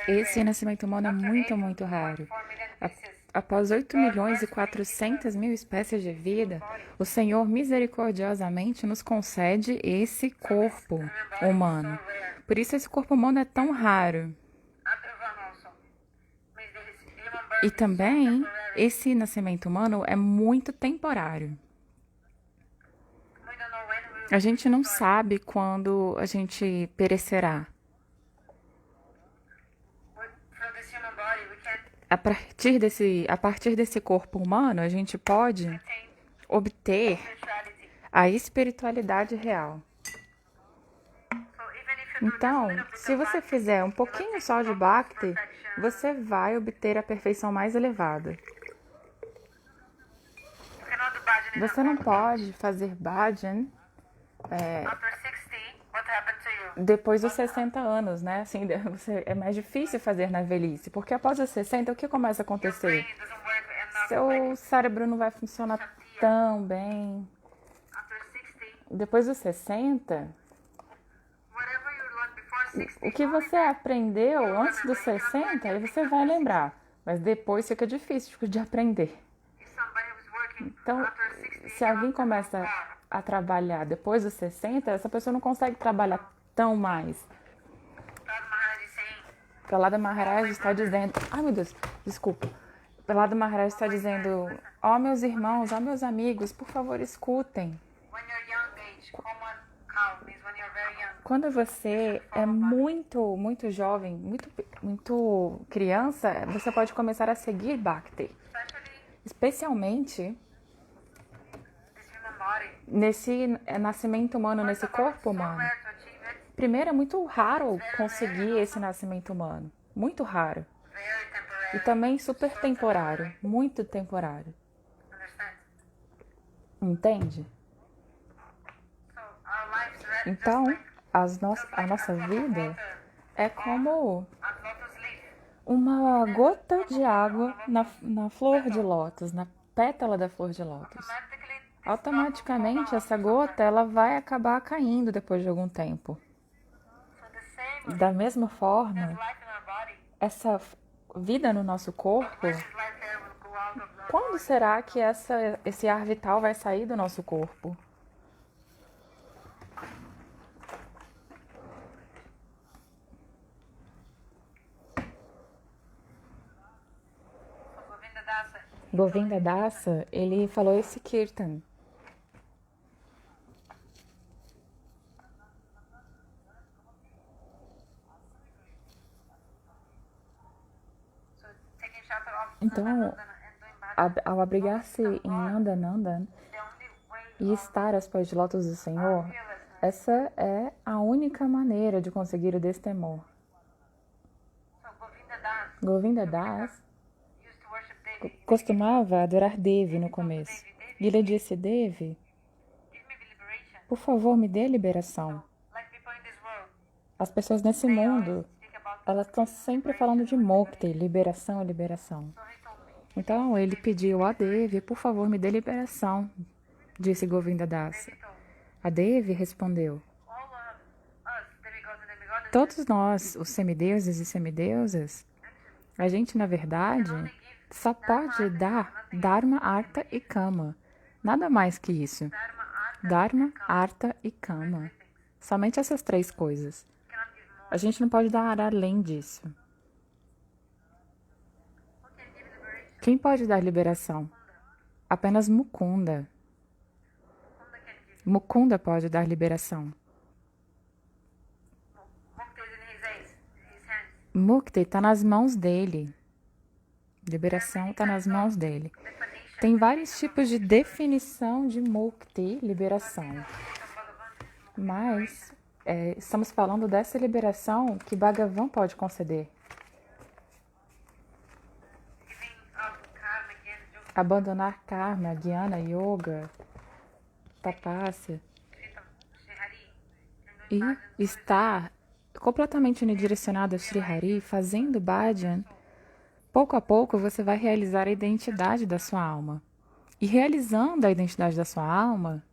Esse nascimento humano é muito, muito raro. Após 8.400.000 espécies de vida, o Senhor misericordiosamente nos concede esse corpo humano. Por isso esse corpo humano é tão raro. E também, esse nascimento humano é muito temporário. A gente não sabe quando a gente perecerá. A partir desse corpo humano, a gente pode obter a espiritualidade real. Então, se você fizer um pouquinho só de Bhakti, você vai obter a perfeição mais elevada. Você não pode fazer bhajan depois dos 60 anos, né? Assim, é mais difícil fazer na velhice, porque após os 60, o que começa a acontecer? Seu cérebro não vai funcionar tão bem. Depois dos 60, o que você aprendeu antes dos 60, aí você vai lembrar. Mas depois fica difícil de aprender. Então, se alguém começa a trabalhar depois dos 60, essa pessoa não consegue trabalhar tão mais. Prahlada Maharaj está dizendo... Ai, meu Deus, desculpa. Prahlada Maharaj está dizendo... Ó, meus irmãos, ó, meus amigos, por favor, escutem. Quando você é muito, muito jovem, muito criança, você pode começar a seguir Bhakti. Especialmente nesse nascimento humano, nesse corpo humano. Primeiro, é muito raro conseguir esse nascimento humano. Muito raro. E também super temporário. Muito temporário. Entende? Então, a nossa vida é como uma gota de água na flor de lótus, na pétala da flor de lótus. Automaticamente, essa gota ela vai acabar caindo depois de algum tempo. Da mesma forma, essa vida no nosso corpo, quando será que esse ar vital vai sair do nosso corpo? Govinda Dasa, ele falou esse kirtan. Então, ao abrigar-se em Nandanandan e estar aos pés de lótus do Senhor, essa é a única maneira de conseguir o destemor. Govinda Das costumava adorar Devi no começo. E ele disse, Devi, por favor, me dê liberação. As pessoas nesse mundo, elas estão sempre falando de Mukti, liberação, liberação. Então ele pediu a Devi, por favor, me dê liberação, disse Govinda Das. A Devi respondeu, todos nós, os semideuses e semideusas, a gente, na verdade, só pode dar Dharma, Artha e Kama. Nada mais que isso. Dharma, Artha e Kama. Somente essas três coisas. A gente não pode dar além disso. Quem pode dar liberação? Apenas Mukunda. Mukunda pode dar liberação. Mukti está nas mãos dele. Liberação está nas mãos dele. Tem vários tipos de definição de Mukti, liberação. Mas estamos falando dessa liberação que Bhagavan pode conceder. Abandonar karma, jnana, yoga, tapasya e estar completamente unidirecionado a Sri Hari, fazendo bhajan, pouco a pouco você vai realizar a identidade da sua alma. E realizando a identidade da sua alma,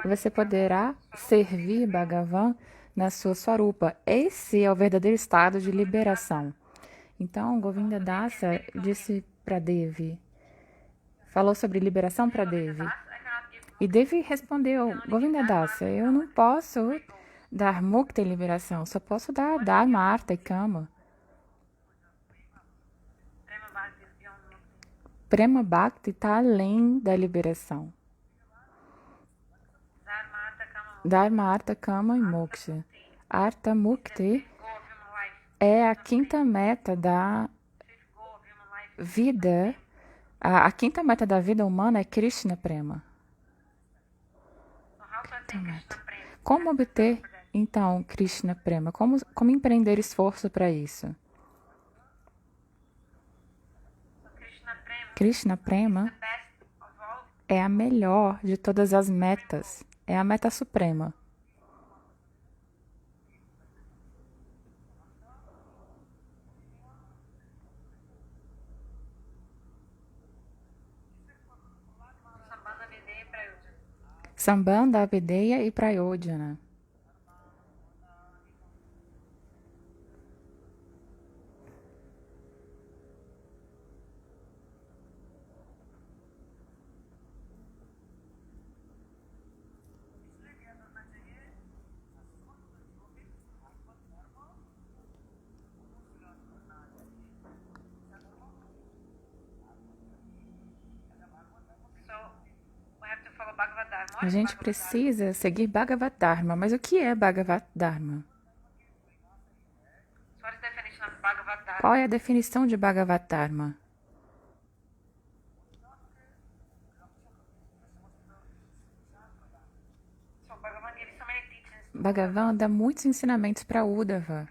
você poderá servir Bhagavan na sua Swarupa. Esse é o verdadeiro estado de liberação. Então, Govinda Dasa disse para Devi, falou sobre liberação para Devi. E Devi respondeu, Govinda Dasa, eu não posso dar mukta e liberação, só posso dar dharma, artha e kama. Prema Bhakti está além da liberação. Dharma, artha, kama e moksha. Artha Mukti é a quinta meta da vida. A quinta meta da vida humana é Krishna Prema. Como obter, então, Krishna Prema? Como empreender esforço para isso? Krishna Prema é a melhor de todas as metas. É a meta suprema. Sambandha, Abhideya e Prayodhana. A gente precisa seguir Bhagavad Dharma. Mas o que é Bhagavad Dharma? Qual é a definição de Bhagavad Dharma? Bhagavan dá muitos ensinamentos para Uddhava.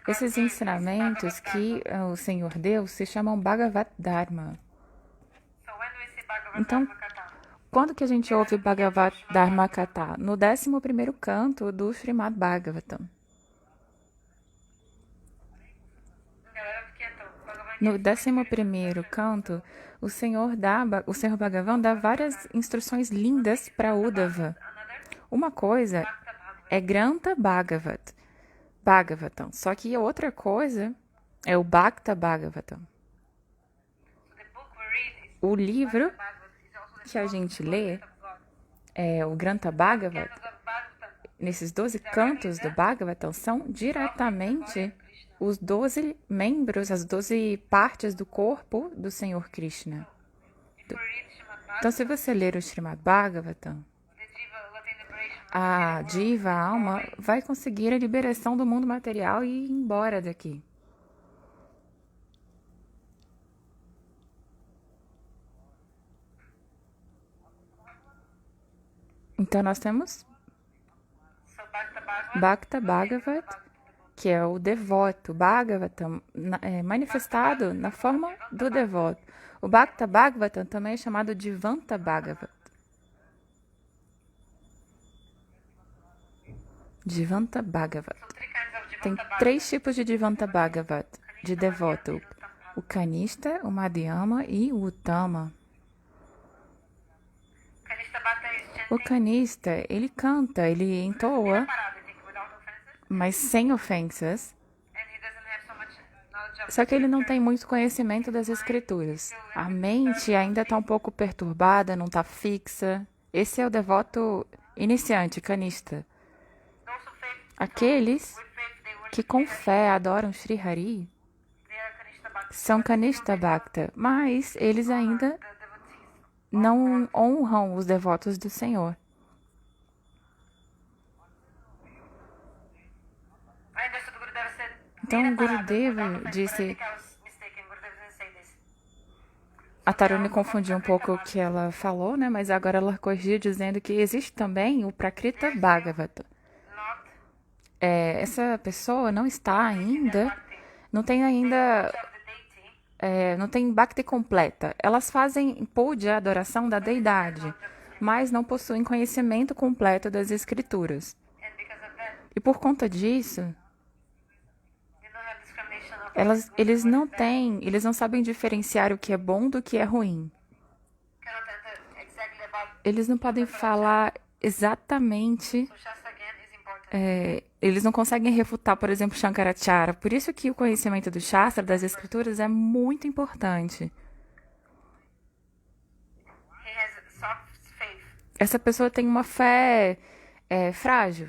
Esses ensinamentos que o Senhor deu se chamam Bhagavad Dharma. Então, quando que a gente ouve Bhagavad Dharma Katha? No 11º canto do Srimad Bhagavatam. No 11º canto, o Senhor Bhagavan dá várias instruções lindas para Uddhava. Uma coisa é Granta Bhagavatam, só que outra coisa é o Bhakta Bhagavatam. O livro que a gente lê é o Granta Bhagavat. Nesses 12 cantos do Bhagavatam são diretamente os 12 membros, as 12 partes do corpo do Senhor Krishna. Então, se você ler o Srimad Bhagavatam, a Jiva, a alma, vai conseguir a liberação do mundo material e ir embora daqui. Então, nós temos Bhakta Bhagavat, que é o devoto. Bhagavatam é manifestado na forma do devoto. O Bhakta Bhagavatam também é chamado de Vanta Bhagavat. Divanta Bhagavat. Tem 3 tipos de Divanta Bhagavat, de devoto. O Kanishta, o Madhyama e o Uttama. O Kanishta, ele canta, ele entoa, mas sem ofensas. Só que ele não tem muito conhecimento das escrituras. A mente ainda está um pouco perturbada, não está fixa. Esse é o devoto iniciante, Kanishta. Aqueles que com fé adoram Sri Hari são Kanishta Bhakta, mas eles ainda não honram os devotos do Senhor. Então, Gurudeva disse... A Taruni confundiu um pouco o que ela falou, né? Mas agora ela corrigiu dizendo que existe também o Prakrita Bhagavata. Essa pessoa não está ainda, não tem Bhakti completa. Elas fazem puja, adoração da deidade, mas não possuem conhecimento completo das escrituras. E por conta disso, eles não sabem diferenciar o que é bom do que é ruim. eles não podem falar exatamente, So Shastra again is important. eles não conseguem refutar, por exemplo, Shankaracharya. Por isso que o conhecimento do Shastra, das escrituras, é muito importante. He has soft faith. Essa pessoa tem uma fé frágil.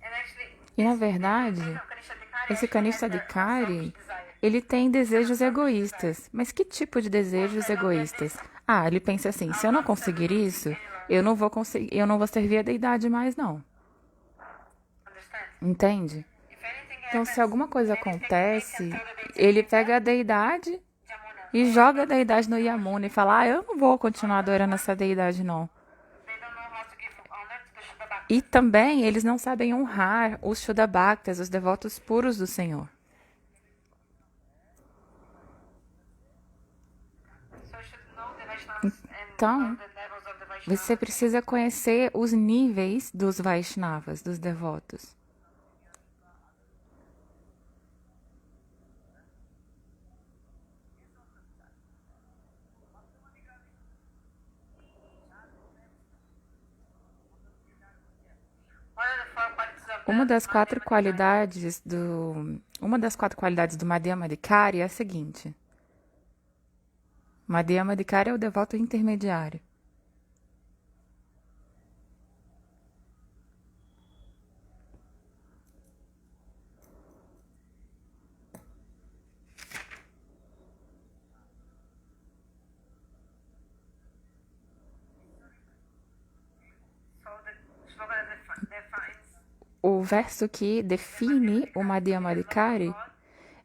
And actually, E, na this verdade, Kanishka Dikari esse actually canista has de a Kari, selfish desire. ele tem desejos egoístas. Mas que tipo de desejos egoístas? Ah, ele pensa assim, se eu não conseguir isso, eu não vou servir a deidade mais, não. Understand? Entende? If anything Então, se happens, alguma coisa then he acontece, can throw the deity ele into pega a deidade Jamuna. e joga a deidade no Yamuna e fala, eu não vou continuar adorando essa deidade, não. They don't know how to give honor to the Shuddha Bhakta. E também eles não sabem honrar os Shuddha-bhaktas, os devotos puros do Senhor. So you should know the Vaishnavas and Então, know the levels of the Vaishnavas. você precisa conhecer os níveis dos Vaishnavas, dos devotos. What are the four qualities of Uma the das quatro qualidades do Madhyama Adhikari é a seguinte. Madhyama Adhikari é o devoto intermediário. So the shloka defines O verso que define o Madhyama Adhikari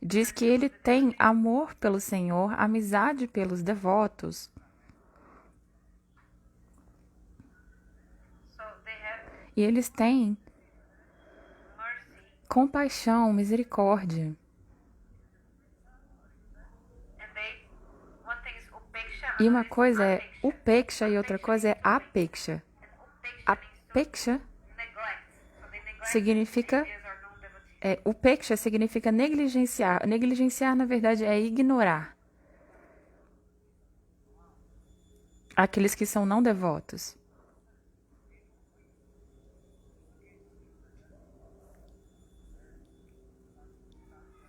diz que ele tem amor pelo Senhor, amizade pelos devotos. so they have E eles têm mercy compaixão, misericórdia. and they one thing is upeksha, E uma another is coisa é apeksha. upeksha e outra coisa é apeksha. And upeksha means to Apeksha neglect. So they neglect significa deities or non-devotees. upeksha significa negligenciar. Negligenciar, na verdade, é ignorar aqueles que são não devotos.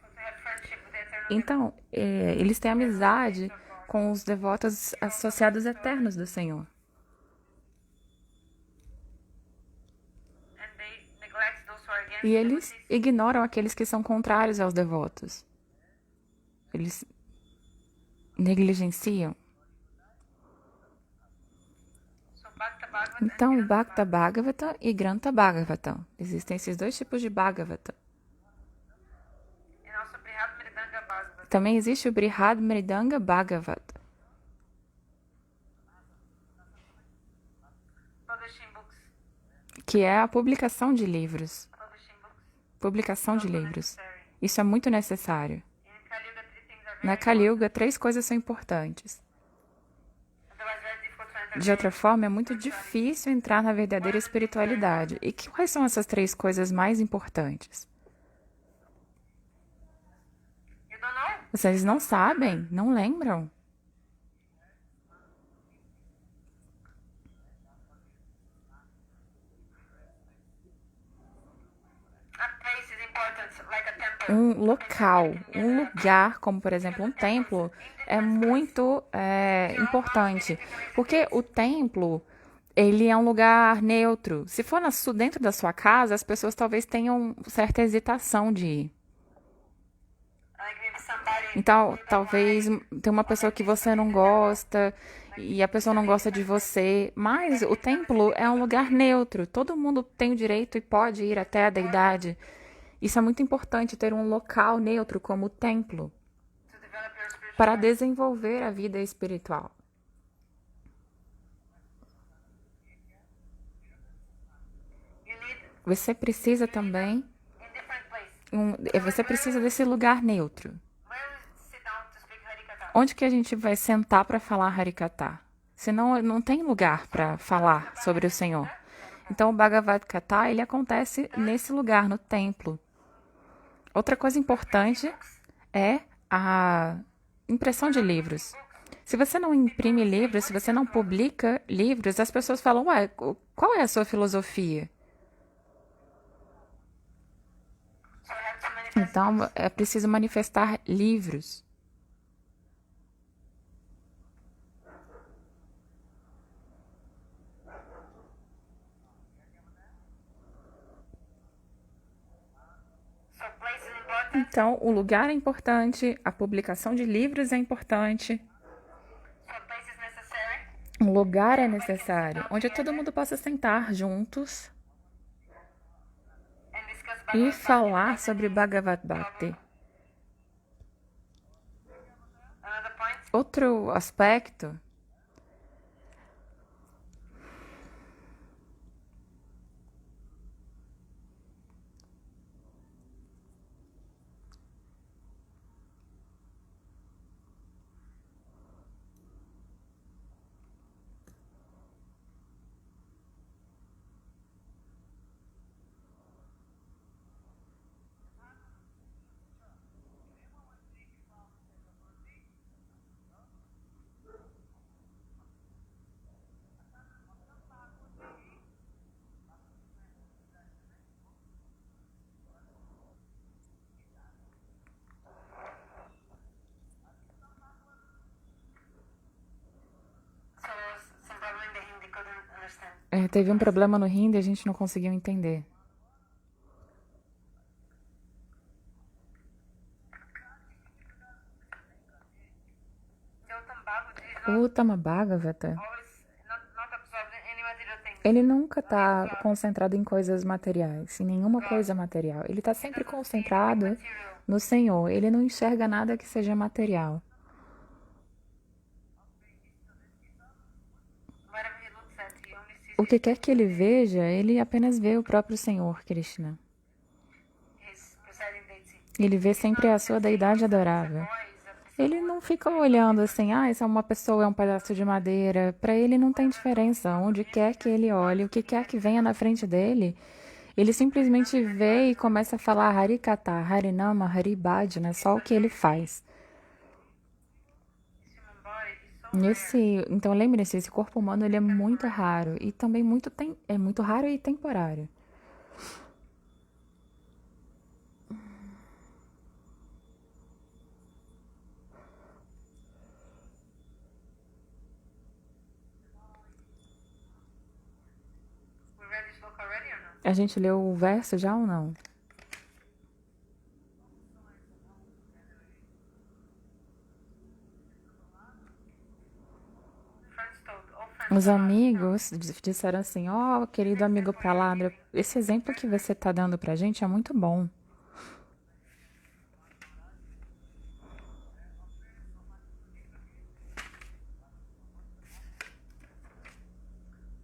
So to have friendship with the eternal Então, eles têm amizade com os devotos associados eternos do Senhor. and they neglect those who are against E eles devotees. ignoram aqueles que são contrários aos devotos. Eles negligenciam. So Bhakta Bhagavata Então, Bhakta Bhagavata e Granta Bhagavatam. Existem esses dois tipos de Bhagavata. and also Brihad Mridanga Bhagavata. Também existe o Brihad Mridanga Bhagavata, Publishing books. que é a publicação de livros. Publishing books. Publicação de Also livros. necessary. Isso é muito necessário. In Kali Yuga, three things are very Na Kali Yuga, 3 coisas são importantes. otherwise very difficult to enter. De outra forma, é muito difícil entrar na verdadeira espiritualidade. E quais são essas 3 coisas mais importantes? You don't know? Vocês não sabem? Não lembram? A place is important, like a temple. Um local, um lugar, como por exemplo um templo, é muito importante. Porque o templo, ele é um lugar neutro. Se for dentro da sua casa, as pessoas talvez tenham certa hesitação de ir. Like maybe somebody Então, talvez tem uma pessoa que você não gosta e a pessoa não gosta de você, mas o templo é um lugar neutro. Todo mundo tem o direito e pode ir até a deidade. Isso é muito importante, ter um local neutro como o templo to develop your spiritual para desenvolver a vida espiritual. you need Você precisa também, in different place. você precisa desse lugar neutro. Where we sit down to speak Harikatha. Onde que a gente vai sentar para falar Harikatha? Senão não tem lugar para falar sobre o Senhor. Então o Bhagavad Gita, ele acontece nesse lugar, no templo. Outra coisa importante é a impressão de livros. Se você não imprime livros, se você não publica livros, as pessoas falam, ué, qual é a sua filosofia? So I have to manifest Então, books. é preciso manifestar livros. So place is important. Então, o lugar é importante, a publicação de livros é importante, So place is necessary. um lugar é necessário, onde todo mundo possa sentar juntos And discuss e Bhagavad Gita. falar sobre Bhagavad Gita. Another point. Outro aspecto So there was some problem in the Hindi, couldn't understand. teve um problema no Hindi e a gente não conseguiu entender. Gautam Bhagat is O Uttama Bhagavata, always not absorbed in any material thing. ele nunca está concentrado em coisas materiais, em nenhuma coisa material. Ele está sempre concentrado Material. no Senhor. Ele não enxerga nada que seja material. Wherever he looks at, he only sees O que quer que ele veja, ele apenas vê o próprio Senhor, Krishna. his presiding deity. Ele vê sempre a sua deidade adorável. Boy is a Ele não fica olhando assim, ah, essa é uma pessoa, é um pedaço de madeira. Para ele não tem diferença. Onde quer que ele olhe, o que quer que venha na frente dele, ele simplesmente vê e começa a falar Harikata, Harinama, Haribhajana, só o que ele faz. human body is so Então lembre-se, esse corpo humano ele é muito raro e também é muito raro e temporário. we read this book already or not? A gente leu o verso já ou não? Friends told, all friends Os amigos disseram assim, ó, querido amigo Prahlada, esse exemplo que você está dando pra gente é muito bom.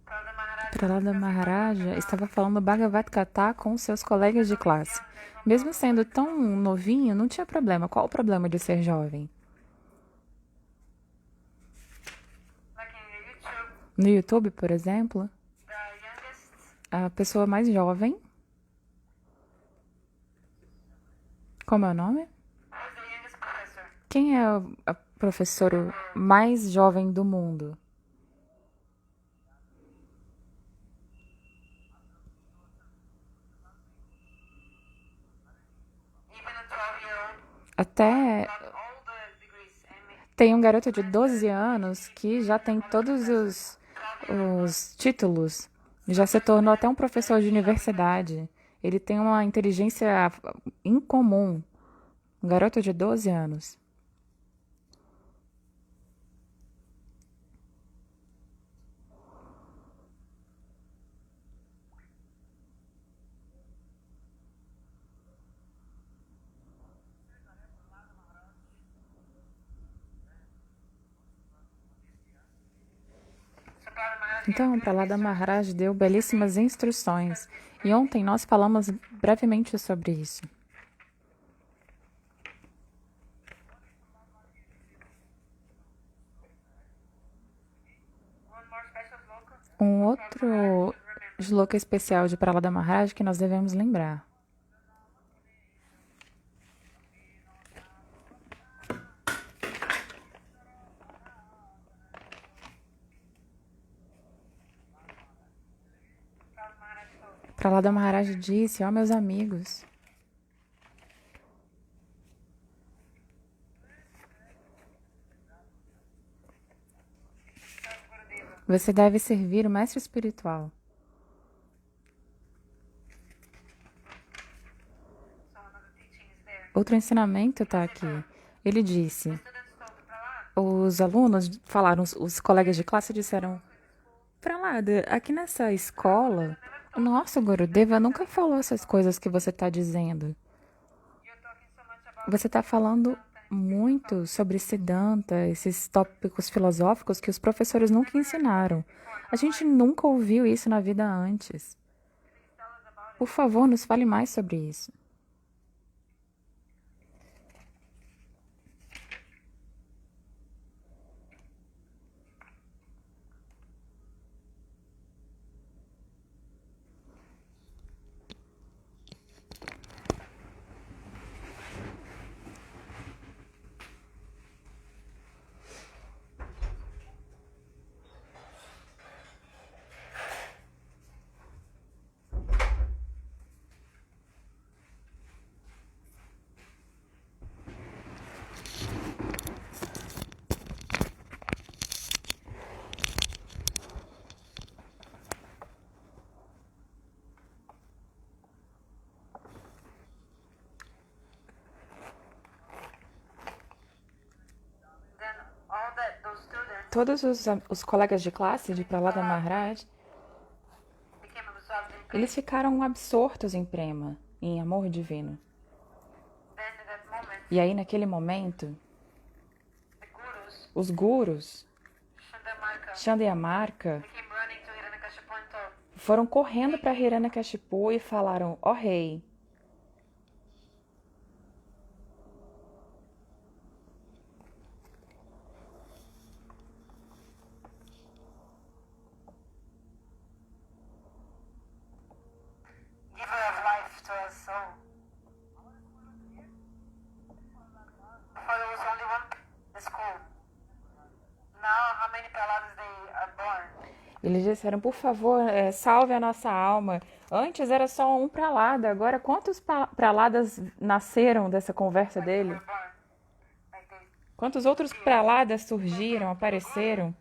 Prabhupada Maharaj Prahlada Maharaja estava falando Bhagavad Gita com seus colegas de classe. Mesmo sendo tão novinho, não tinha problema. Qual o problema de ser jovem? like in the YouTube, No YouTube, por exemplo, the youngest a pessoa mais jovem... Como é o nome? who's the youngest professor? Quem é o professor mais jovem do mundo? Even a 12-year-old Até got all the degrees. tem um garoto de 12 anos que já tem todos os títulos. Já se tornou até um professor de universidade. Ele tem uma inteligência incomum. Um garoto de 12 anos. So Prabhupada Maharaj Então, Prahlada Maharaj deu belíssimas instruções. E ontem nós falamos brevemente sobre isso. one more special sloka. Um outro shloka especial de Prahlada Maharaj que nós devemos lembrar. Prahlada Maharaj disse: ó, meus amigos, você deve servir o mestre espiritual. So another teaching is there. Outro ensinamento está aqui. Ele disse: Students told the Prahlad, os alunos falaram, os colegas de classe disseram: Prahlada, aqui nessa escola, o nosso Gurudeva nunca falou essas coisas que você está dizendo. you're talking so much about Você está falando muito sobre Siddhanta, esses tópicos filosóficos que os professores nunca ensinaram. A gente nunca ouviu isso na vida antes. tell us about it. Por favor, nos fale mais sobre isso. Then all that those students Todos os colegas de classe de Prahlada Maharaj, became absorbed in eles ficaram absortos em prema, em amor divino. then in that moment E aí, naquele momento, the gurus, os gurus, Chandamarka, Chandyamarka, came running to Hiranyakashipu and told, foram correndo para Hiranyakashipu e falaram: ó rei, giver of life to us all. Before there was only one the school. Now how many Prahladas they are born? eles disseram: por favor, salve a nossa alma. Antes era só um Prahlada, agora quantos Prahladas nasceram dessa conversa dele? Were born. Like they Quantos outros Prahladas surgiram, apareceram?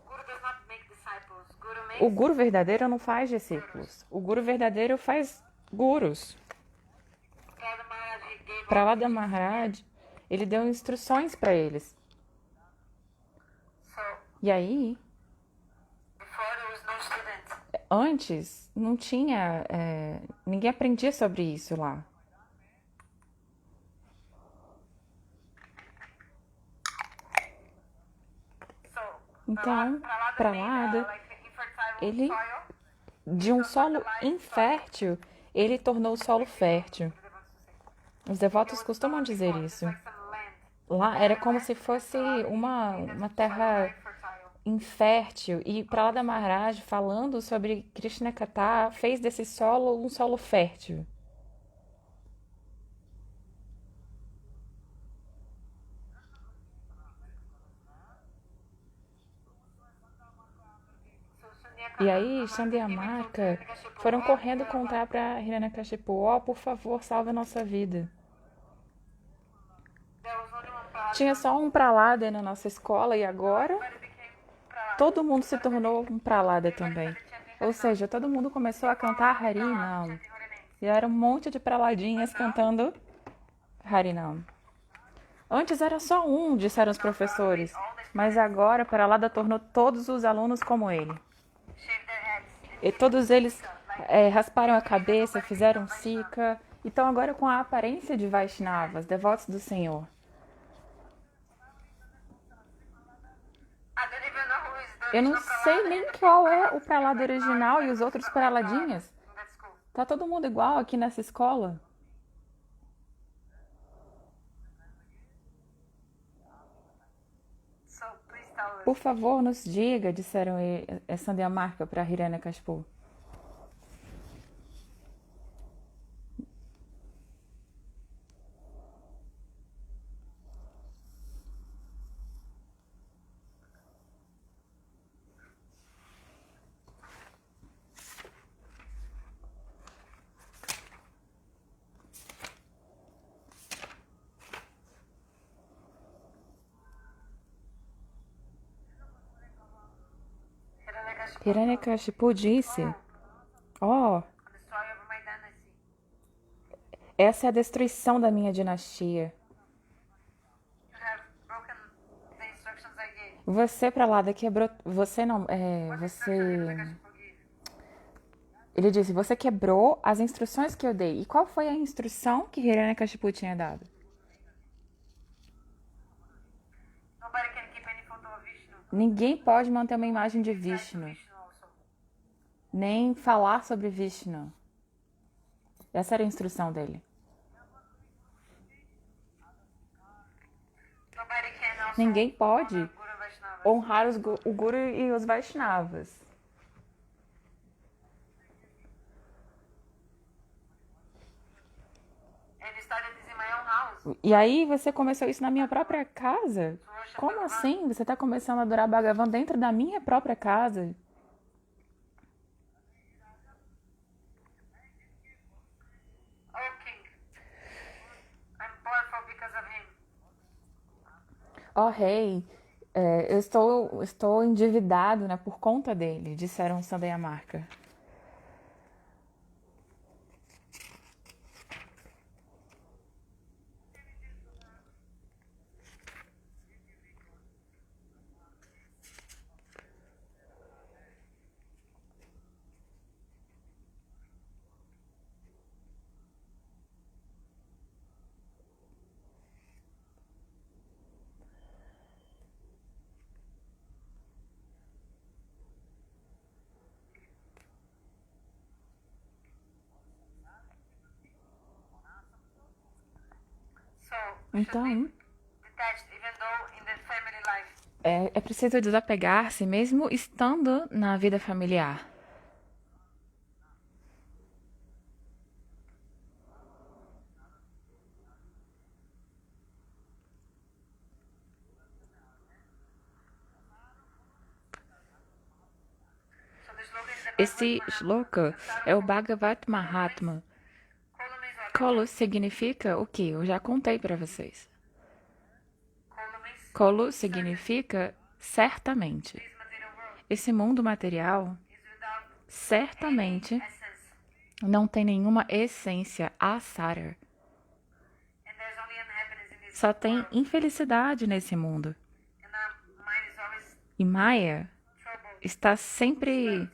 Guru does not make disciples. Guru makes O guru verdadeiro não faz discípulos. O guru verdadeiro faz gurus. Prahlada Maharaj gave Prahlada Maharaj, ele deu instruções para eles. so E aí, before there was no student. antes, não tinha... ninguém aprendia sobre isso lá. So Então, Prahlada, like infertile ele, soil. de um solo infértil, ele tornou o solo fértil. Os devotos costumam dizer isso. Like some land. Lá era como se fosse uma terra Fertile. infértil. E Prahlada Maharaj, falando sobre Krishna Katha, fez desse solo um solo fértil. So Sunyaka E aí, Chandyamarka foram correndo contar para Hiranyakashipu: ó, por favor, salve a nossa vida. there was only one Prahlada. Tinha só um Prahlada na nossa escola e agora But it became Prahlada. todo mundo se tornou um Prahlada também. Ou seja, todo mundo começou a cantar Harinam. Chanting holy names. E era um monte de Prahladinhas cantando Harinam. Antes era só um, disseram os professores. Mas agora Prahlada tornou todos os alunos como ele. Shave their heads. E todos eles rasparam a cabeça, fizeram sika. Então agora com a aparência de Vaishnavas, devotos do Senhor. I don't even know who is the Eu não original sei Prahlada nem qual é o Prahlada original e os outros Prahladinhas. in that school. Tá todo mundo igual aqui nessa escola. So please tell us. Por favor, nos diga, disseram Chandyamarka para Hiranyakashipu. Hiranyakashipu disse: Oh, destroy over my dynasty. essa é a destruição da minha dinastia. You have broken the instructions I gave. Você pra lá quebrou. Você não. What instruction did Você. Hiranyakashipu give? Ele disse: Você quebrou as instruções que eu dei. E qual foi a instrução que Hiranyakashipu tinha dado? Nobody can keep any photo of Vishnu. Ninguém pode manter uma imagem de Like to Vishnu, Vishnu also. nem falar sobre Vishnu. Essa era a instrução dele. Nobody can also Ninguém pode honor Guru Vaishnavas. honrar o Guru e os Vaishnavas. And you started this in my own house. E aí você começou isso na minha própria casa? Como assim? Você está começando a adorar Bhagavan dentro da minha própria casa? Oh, king. I'm powerful because of him. Oh, rei, eu estou endividado, né, por conta dele, disseram Sandeyamarka. So, we should Então, be detached even though in the family life. é preciso desapegar-se mesmo estando na vida familiar. So the slogan is the Esse shloka é o Bhagavat Mahatma. Kolo means what? Kolo significa o quê? Eu já contei para vocês. Kolo means Kolo significa certamente. this material world Esse mundo material is without certamente essence. não tem nenhuma essência asara. And there's only unhappiness in this Só tem world. infelicidade nesse mundo. And our mind is always E Maya troubled. está sempre.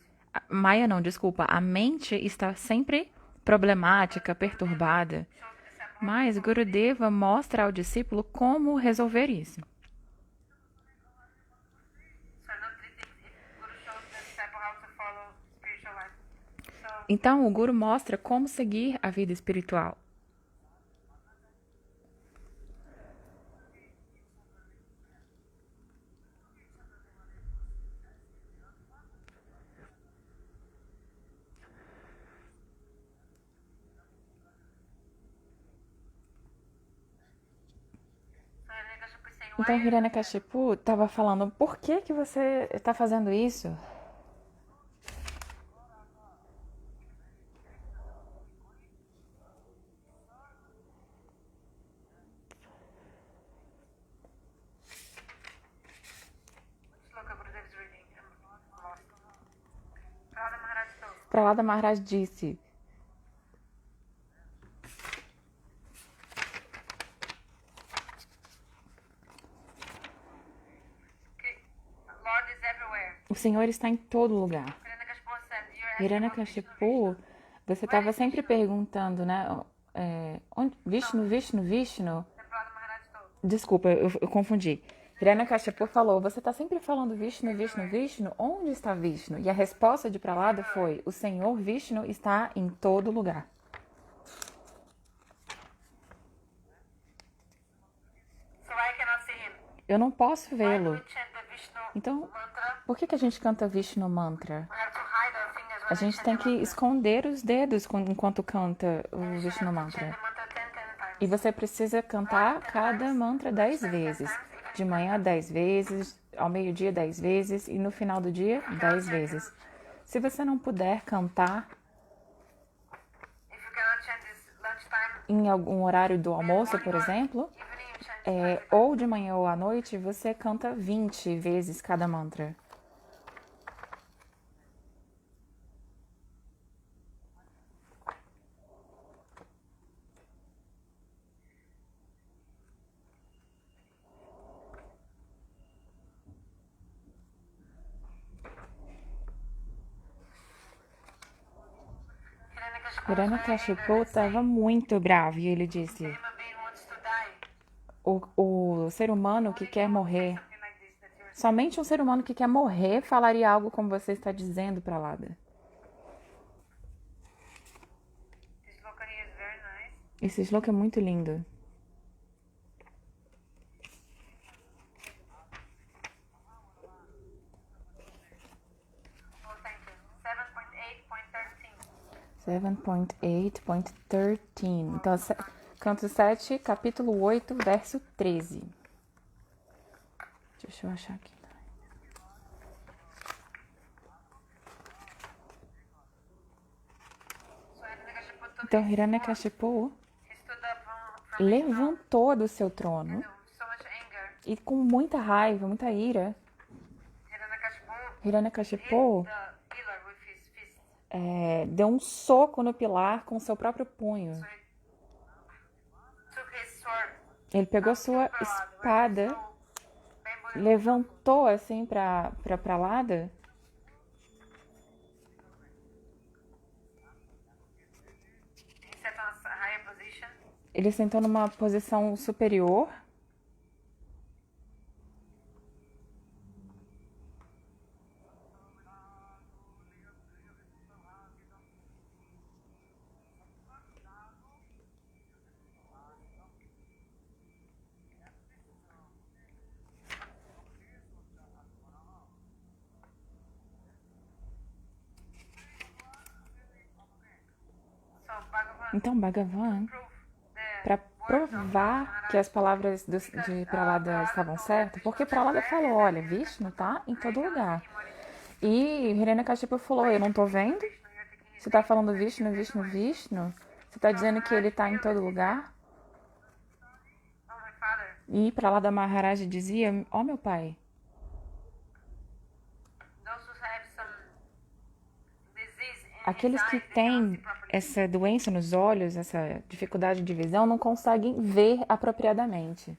Maya não, desculpa. A mente está sempre problemática, perturbada. Shows the disciple Mas Gurudeva mostra ao discípulo como resolver isso. so not three things. If Guru shows the disciple how to follow spiritual life. So Então, o Guru mostra como seguir a vida espiritual. Hiranyakashipu is saying, Então, why Hiranyakashipu estava falando, por que que você está fazendo isso? Shloka Gurudev is reading? I'm lost. Radha Maharaj told. Prahlada Maharaj disse, Okay. Lord is everywhere. o Senhor está em todo lugar. Hiranyakashipu said, you're asking about Vishnu, Hiranyakashipu, você estava sempre perguntando, né? Onde, Vishnu, Vishnu, Vishnu. Then Radha Maharaj told. Desculpa, eu confundi. Hiranyakashipu falou, você está sempre falando Vishnu, Vishnu, Vishnu. Onde está Vishnu? E a resposta de Prahlada foi, o Senhor Vishnu está em todo lugar. So I cannot see him. Eu não posso Why do vê-lo. we chant the Vishnu Então, mantra? por que que a gente canta Vishnu Mantra? We have to hide our fingers A when we gente chant tem the que mantra. esconder os dedos enquanto canta o You Vishnu have to Mantra. chant the mantra 10 times. E você precisa cantar cada mantra 10 vezes. De manhã 10 vezes, ao meio-dia 10 vezes e no final do dia 10 vezes. Se você não puder cantar If you cannot chant this lunchtime, em algum horário do almoço, por exemplo, evening you chant ou de manhã ou à noite, você canta 20 vezes cada mantra. Hiranyakashipu estava muito bravo e ele disse: Human being wants to die. o ser humano que quer morrer, Something like this that you're saying. somente um ser humano que quer morrer falaria algo como você está dizendo para Lada. This look here is very nice. Esse slogan é muito lindo. Oh, thank you. 7.8.13. 7.8.13. Então, canto 7, capítulo 8, verso 13. Deixa eu achar aqui. So Hiranyakashipu took Então, his Hiranyakashipu sword. He stood up from his throne levantou do seu trono with so much anger. e com muita raiva, muita ira, Hiranyakashipu Hiranyakashipu hit the pillar with his fist. deu um soco no pilar com seu próprio punho. So he took his sword. Ele pegou sua espada, levantou assim pra Lada. He sat on a higher position. Ele sentou numa posição superior. So Bhagavan Então, Bhagavan, proved the para words of provar Maharaj. que as palavras de Prahlada estavam certas, porque Prahlada falou, olha, Vishnu tá em todo lugar. E Hiranyakashipu falou, eu não tô vendo? Você tá falando Vishnu, Vishnu, Vishnu? Você tá dizendo que ele tá em todo lugar? Oh, my father. E Prahlada Maharaj dizia, ó meu pai, Those who have some disease in aqueles his que eyes, they cannot têm see properly. essa doença nos olhos, essa dificuldade de visão, não conseguem ver apropriadamente.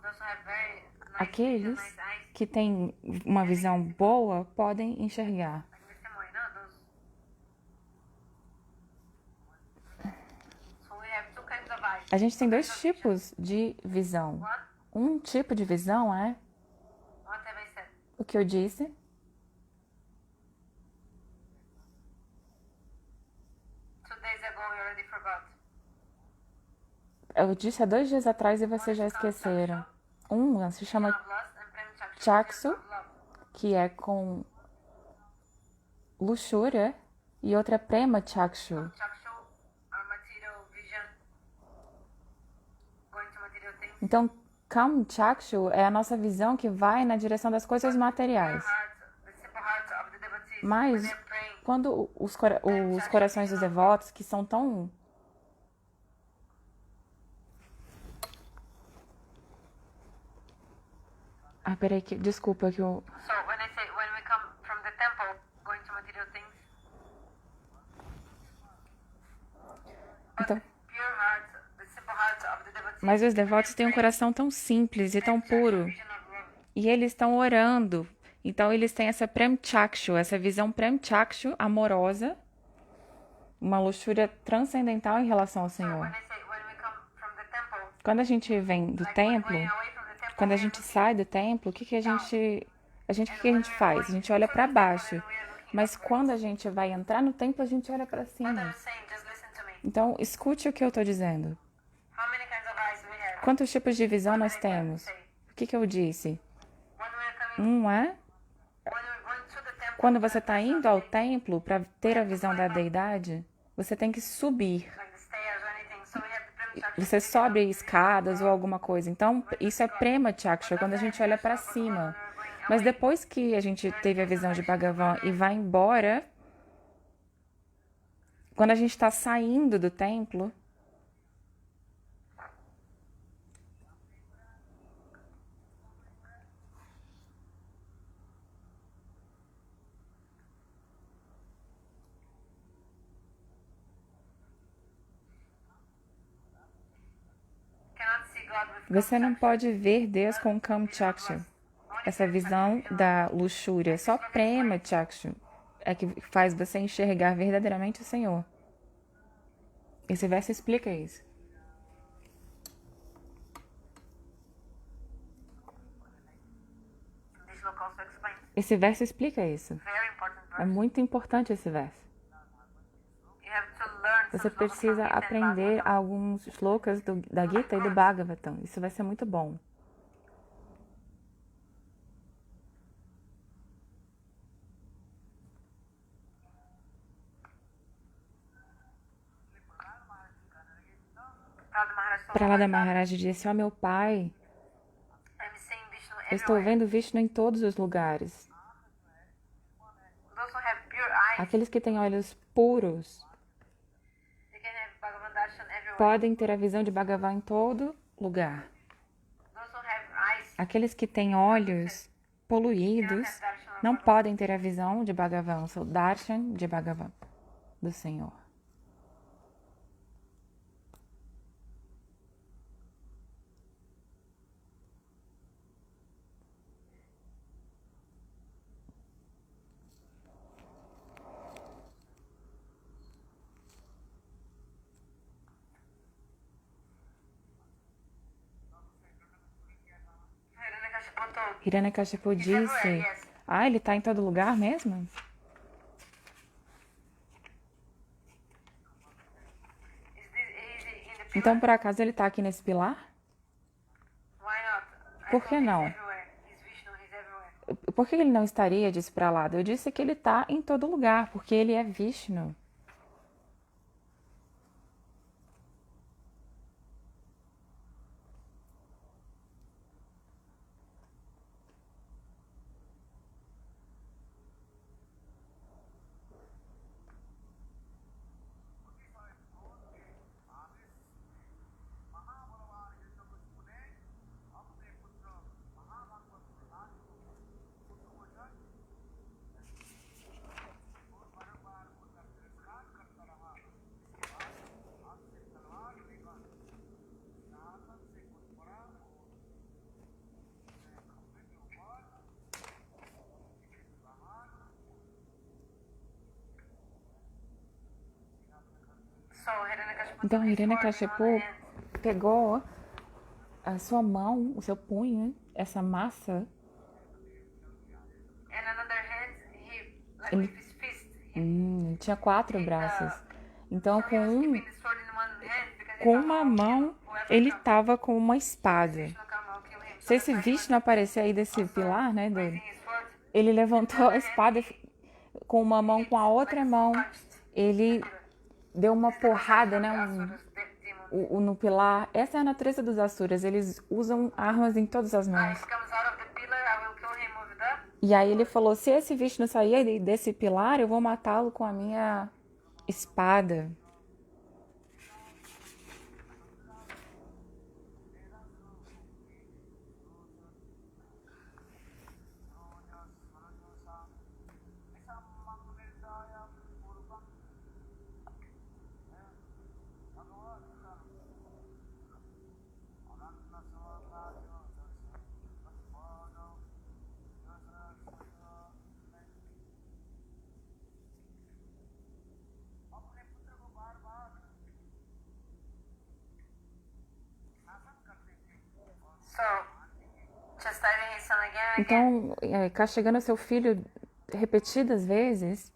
Those who have very nice vision, Aqueles nice eyes, que têm uma visão boa podem enxergar. like Mr. Moina, those. So we have two kinds of eyes. A gente tem dois tipos de visão. One, Um tipo de visão é what have I said? o que eu disse. 2 days ago, we already forgot. Eu disse há 2 dias atrás e vocês já esqueceram. Um se chama Love lust and prem Chaksu, love. que é com luxúria, e outra é Prema Chakshu. Chakshu are material vision, going to material things. Então, Kam Chakshu é a nossa visão que vai na direção das coisas materiais. The simple hearts of the devotees, Mas when they're praying, quando os corações dos devotos, que são tão... Ah, peraí, desculpa que eu... so when I say when we come from the temple, going to material things, Então, pure hearts, the simple hearts of the devotees, mas os devotos têm um coração tão simples e tão puro. vision of love. E eles estão orando. Então, eles têm essa Prem Chakshu, essa visão Prem Chakshu amorosa, uma luxúria transcendental em relação ao When Senhor. I say when we come from the temple, Quando a gente vem do templo, going away from the temple, quando a gente sai do templo, o que a gente faz? A gente olha para baixo. Mas quando a gente vai entrar no templo, a gente olha para cima. I'm saying, just listen to me. Então, escute o que eu estou dizendo. How many kinds of eyes we have? Quantos tipos de visão nós temos? O que eu disse? When we're coming, Um é when we're going to the temple, quando você está indo ao templo para ter a visão da deidade, você tem que subir. like the stairs or anything. So we have the prem chakshu. Você sobe escadas ou alguma coisa. Então, isso é Prema Chaksha, quando a gente olha para cima. Mas depois que a gente teve a visão de Bhagavan e vai embora, quando a gente está saindo do templo, Cannot see God with você não pode ver Deus com Kam Chaksha, essa visão da luxúria. Só Prema Chaksha é que faz você enxergar verdadeiramente o Senhor. Esse verso explica isso. This book also explains. Esse verso explica isso. Very important É verse. muito importante esse verso. You have to learn Você some slokas from precisa Gita and aprender Bhagavatam. alguns shlokas da Gita e do Bhagavatam. Isso vai ser muito bom. Prahlada Maharaj disse: ó meu pai, I'm seeing Vishnu eu estou everywhere. vendo Vishnu em todos os lugares. Those who have pure eyes, Aqueles que têm olhos puros they can have Bhagavan darshan everywhere. podem ter a visão de Bhagavan em todo lugar. Those who have eyes, Aqueles que têm olhos poluídos não podem ter a visão de Bhagavan, o darshan de Bhagavan, do Senhor. Hiranyakashipu told, Hiranyakashipu disse: ah, ele está em todo lugar mesmo? is he in the Então, por acaso, ele está aqui nesse pilar? Why not? I Por thought que he's não? everywhere. He's Vishnu, he's everywhere. Por que ele não estaria, disse Prahlada? Eu disse que ele está em todo lugar, porque ele é Vishnu. So Hiranyakashipu Então, took his Hiranyakashipu sword in one hand, pegou a sua mão, o seu punho, essa massa, and another hand, he, like Ele- with his fist, he, tinha 4 braços. Então, so he was com keeping the sword in one hand because he com thought, uma "Oh, mão, whoever ele comes, estava com uma espada. Vishnu come, I'll kill him." So Se esse that's why he was Vishnu aparecer aí desse pilar, né, raising his sword, ele levantou a espada com uma mão, com a outra mão, ele deu uma porrada, né, Asuras, demons. no pilar. Essa é a natureza dos Asuras, eles usam armas em todas as mãos. He comes out of the pillar, I will kill him with the. E aí ele falou, se esse Vishnu sair desse pilar, eu vou matá-lo com a minha espada. So, chastising his son again and again. Então, castigando seu filho repetidas vezes,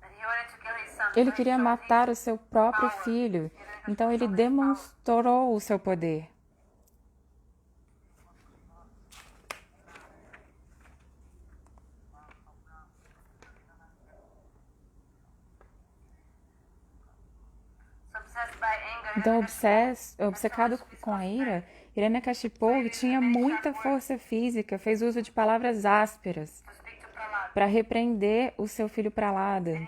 And he wanted to kill his son. ele So he queria showed matar o seu próprio filho. Então ele demonstrou o seu poder. So obsessed by anger, Então, obcecado com a ira, Hiranyakashipu tinha muita força física, fez uso de palavras ásperas to speak to Prahlad. para repreender o seu filho Prahlada. He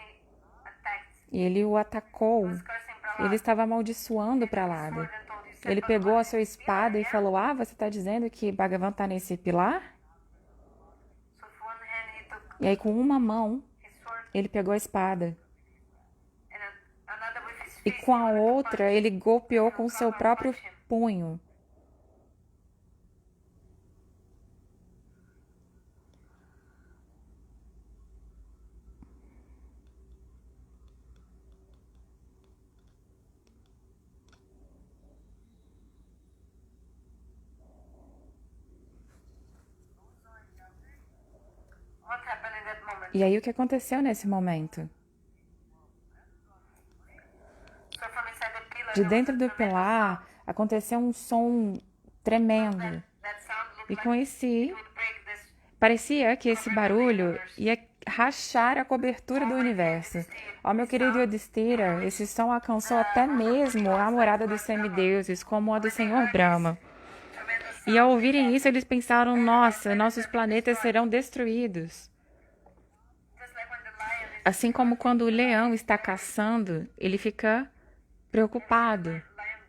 attacked, E ele o atacou. cursing Prahlad. Ele estava amaldiçoando Prahlada. Ele pegou a sua espada e falou, ah, você está dizendo que Bhagavan está nesse pilar? So with one hand he took E aí, com uma mão, his sword ele pegou a espada. and another with his E fist. com he a wanted to outra, punch. ele golpeou com seu próprio punho. E aí o que aconteceu nesse momento? So from inside the pillar, De there was dentro a do tremendous pilar aconteceu um som tremendo. that sound looked E like com it esse, would break this parecia que esse barulho ia rachar a cobertura do universo. Ó, meu querido Yudhishthira, esse som alcançou até mesmo a morada dos semideuses, como a do Senhor Brahma. tremendous E ao ouvirem isso, eles pensaram: nossa, nossos planetas serão destruídos. just like when the lion is Assim como quando o leão está caçando, ele fica preocupado. lion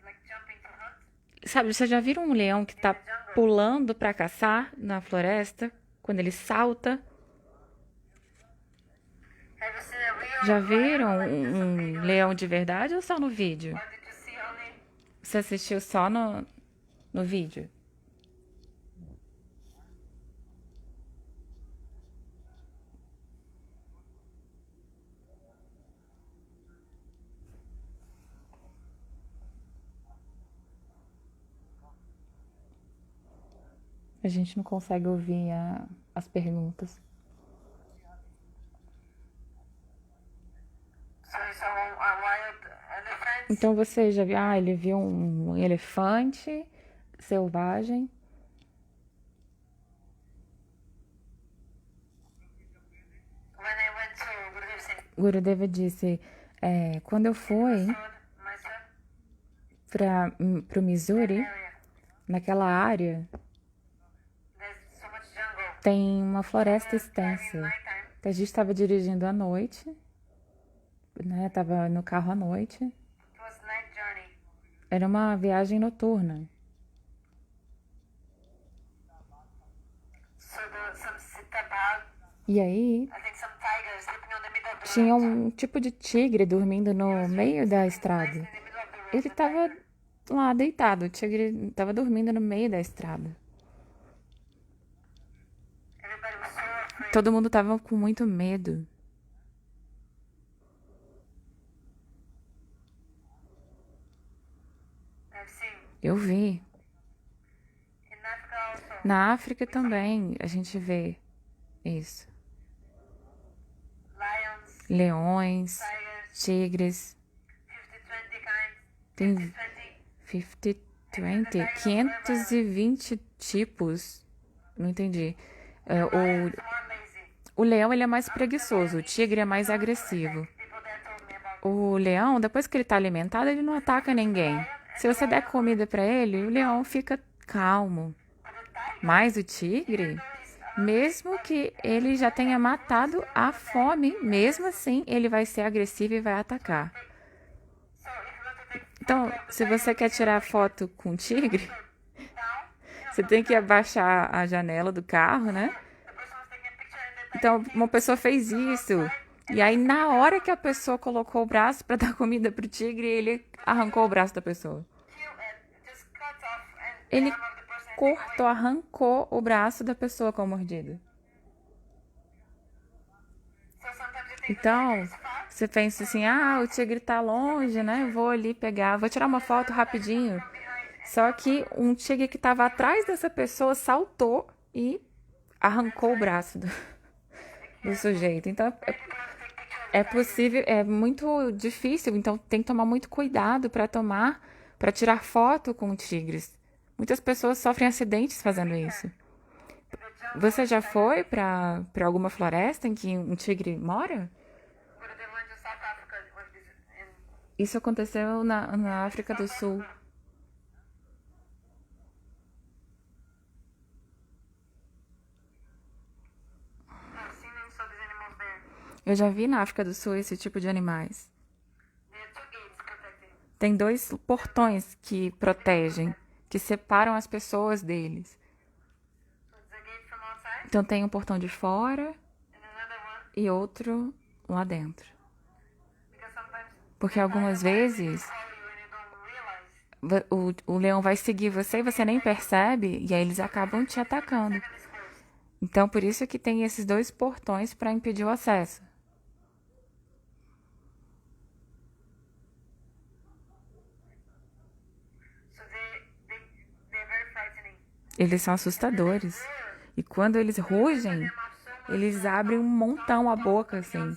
like jumping to hunt. Sabe, vocês já viram um leão que está pulando para caçar na floresta? Quando ele salta? Have you seen a real Já lion viram like this on um video? leão de verdade ou só no vídeo? Or did you see only Você assistiu só no vídeo? A gente não consegue ouvir as perguntas. so you saw a wild elephant? Então você já viu? Ah, ele viu um elefante selvagem. When I went to Gurudev Singh, Gurudeva disse, quando eu fui my son, para o Missouri, area, naquela área, there's so much jungle. tem uma floresta Driving extensa. nighttime, Que a gente estava dirigindo à noite, né? Tava no carro à noite. it was night journey. Era uma viagem noturna. So some citabag, E aí I think some tigers sleeping on the middle of the tinha road. um tipo de tigre dormindo no meio da estrada. In the middle of the road. Ele estava lá deitado, o tigre estava dormindo no meio da estrada. Everybody was so afraid. Todo mundo estava com muito medo. I've seen. Eu vi. In Africa also, Na África também a gente vê isso. lions, Leões, tigers, tigres. 50, 20 kinds, Tem 20. 50, 520 tipos. Não entendi. Lions more lazy. O leão ele é mais preguiçoso, o tigre é mais agressivo. People there told me about O leão, depois que ele tá alimentado, ele não ataca ninguém. Se você der comida pra ele, o leão fica calmo. the tiger. Mas o tigre, mesmo que ele já tenha matado a fome, mesmo assim ele vai ser agressivo e vai atacar. So if you want to take Então, se você quer tirar foto com o tigre, down, você tem que abaixar a janela do carro, né? the person was taking a picture and the tiger Então, uma pessoa fez isso. E aí, na hora que a pessoa colocou o braço pra dar comida pro tigre, ele arrancou o braço da pessoa. just cut off and Ele the arm of the person and cortou, arrancou o braço da pessoa com a mordida. so sometimes you think the Então, tiger is far, você pensa assim, ah, o tigre tá longe, né? Vou ali pegar, vou tirar uma foto rapidinho. behind. Só que um tigre que tava atrás dessa pessoa saltou e arrancou o braço do sujeito. Então, é possível, é muito difícil, então tem que tomar muito cuidado para tirar foto com tigres. Muitas pessoas sofrem acidentes fazendo isso. Você já foi para alguma floresta em que um tigre mora? But they went to South Africa with this in Isso aconteceu na África do Sul. I've seen and saw these animals there. Eu já vi na África do Sul esse tipo de animais. There are two gates protecting. Tem 2 portões que protegem, que separam as pessoas deles. So it's a gate from outside Então tem um portão de fora and another one e outro lá dentro. because sometimes Porque algumas vezes call you and you don't realize. o leão vai seguir você e você nem percebe, e aí eles acabam te atacando. And it's closed. Então, por isso que tem esses 2 portões para impedir o acesso. So they're very frightening. Eles são assustadores. E quando eles rugem, Eles abrem um montão a boca, assim.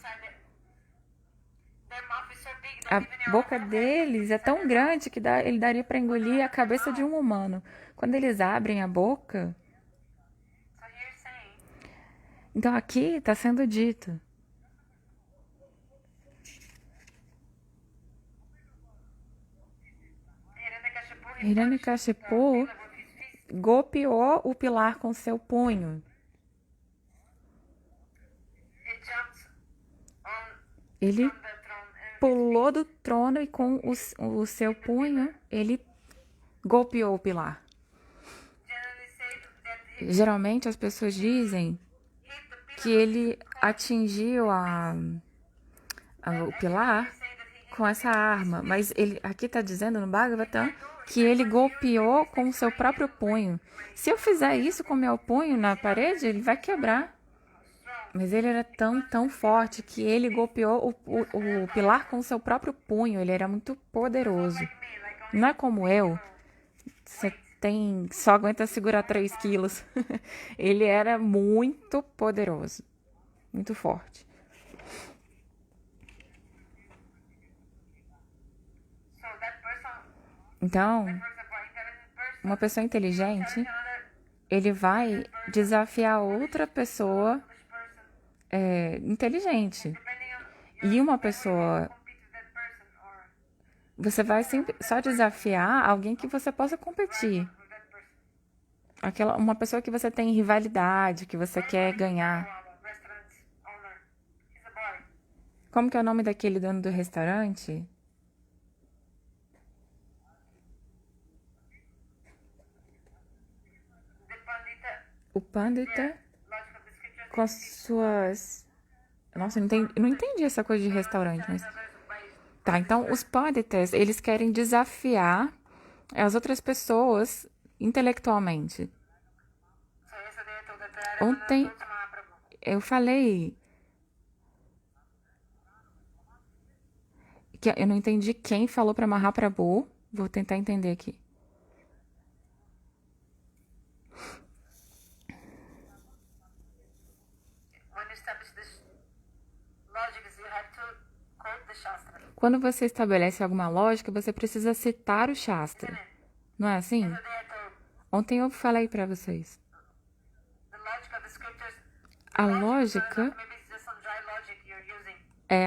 Their mouth is so big A that even boca deles é tão grande que ele daria para engolir a cabeça de um humano. Quando eles abrem a boca, so here's saying então aqui está sendo dito. Hiranyakashipu, he Hiranyakashipu with his fist. golpeou o pilar com seu punho. He jumped on Ele from the throne and pulou do trono e com o seu punho ele golpeou o pilar. generally said that he Geralmente as pessoas dizem hit the pillar. que ele atingiu o pilar Say that he hit com essa arma, mas ele aqui está dizendo no Bhagavatam que ele golpeou com o seu próprio punho. Se eu fizer isso com meu punho na parede, ele vai quebrar. Mas ele era tão forte que ele golpeou o pilar com o seu próprio punho. Ele era muito poderoso. me like Não é como eu. Você só aguenta segurar 3 quilos. Ele era muito poderoso. Muito forte. so that person, Então, for example, intelligent person, uma pessoa inteligente, another ele vai desafiar outra pessoa person, inteligente. depending on E uma pessoa, compete with that person or você vai sempre só desafiar alguém que você possa competir. with that person. Uma pessoa que você tem rivalidade, que você quer ganhar. Restaurant owner, he's a boy. Como que é o nome daquele dono do restaurante? The pandita, O Pandita logic of the scriptures, com as suas... Nossa, eu não entendi essa coisa de restaurante, mas... others by Tá, então os Panditas, eles querem desafiar as outras pessoas intelectualmente. so yesterday I told that I Ontem told to Mahaprabhu. eu falei que eu não entendi quem falou para Mahaprabhu. Vou tentar entender aqui. When you establish this logic, you have to quote the Shastra. Quando você estabelece alguma lógica, você precisa citar o Shastra. Não é assim? Yesterday I told Ontem eu falei para vocês. the logic of the scriptures. A Logic is not lógica, enough. Maybe it's just some dry logic you're using.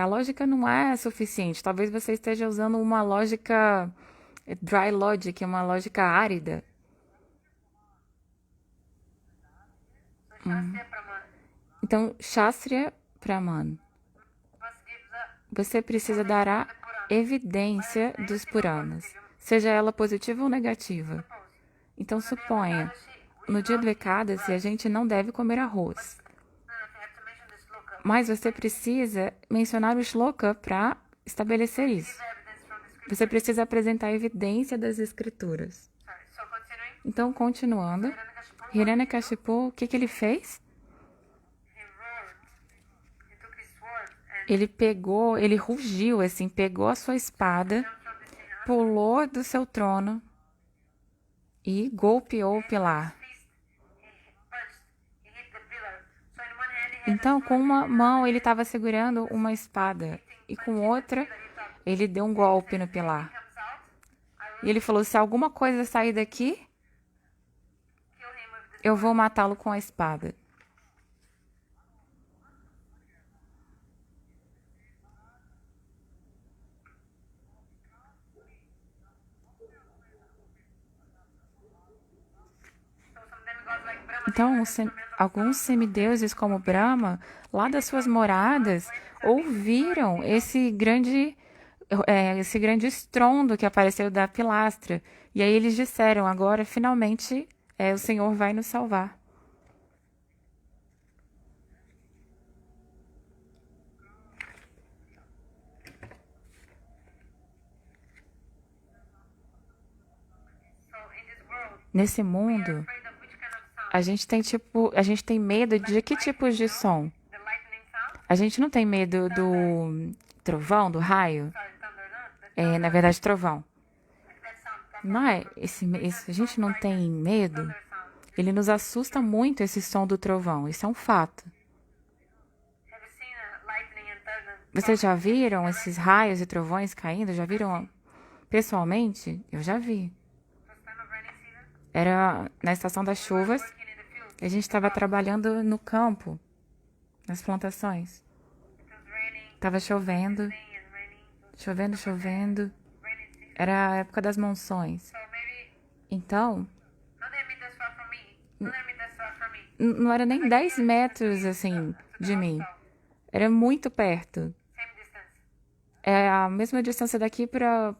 a lógica não é suficiente. Talvez você esteja usando uma lógica dry logic, uma lógica árida. So Shastra Praman Então, Shastriya Praman. must give the Você precisa dar a evidência dos Puranas, seja ela positiva ou negativa. Então, suponha, no dia do Ekadasi, a gente não deve comer arroz. no, you have to mention the sloka. Mas você precisa mencionar o shloka para estabelecer isso. The evidence from the scripture. Você precisa apresentar a evidência das escrituras. Sorry. So continuing, Então, continuando, Hiranyakashipu, o que ele fez? he roared. He took his sword and Ele rugiu, assim, pegou a sua espada, jumped from the sinha. pulou do seu trono e golpeou o pilar. Fist, he punched. He hit the pillar. So in one hand he had Então, com uma mão ele estava segurando uma espada e com outra ele deu um golpe no pilar. comes out. I will E ele falou: se alguma coisa sair daqui, kill him with this. eu vou matá-lo com a espada. So some demigods like Brahma, Então, alguns semideuses como Brahma, lá das suas moradas, ouviram esse grande estrondo que apareceu da pilastra. E aí eles disseram: agora finalmente o Senhor vai nos salvar. so in this world, Nesse mundo, afraid of which kind of sound? a gente tem medo de que tipos de som? The lightning sound? A gente não tem medo do trovão, do raio? Sorry, thunder, no? Na verdade, trovão. That sound comes Não é? A gente não tem medo. thunder sound. Ele nos assusta muito esse som do trovão. Isso é um fato. Vocês já viram esses raios e trovões caindo? Já viram pessoalmente? Eu já vi. First time of rainy season. Era na estação das chuvas. Working in the field. A gente estava trabalhando no campo, nas plantações. It was raining. Tava chovendo, Rain and raining. chovendo, chovendo. Rainy season. Era a época das monções. So maybe Então, not that that's far from me. Not that that's far from me. não era nem 10 metros, assim, de mim. Era muito perto. Same distance. É a mesma distância daqui para,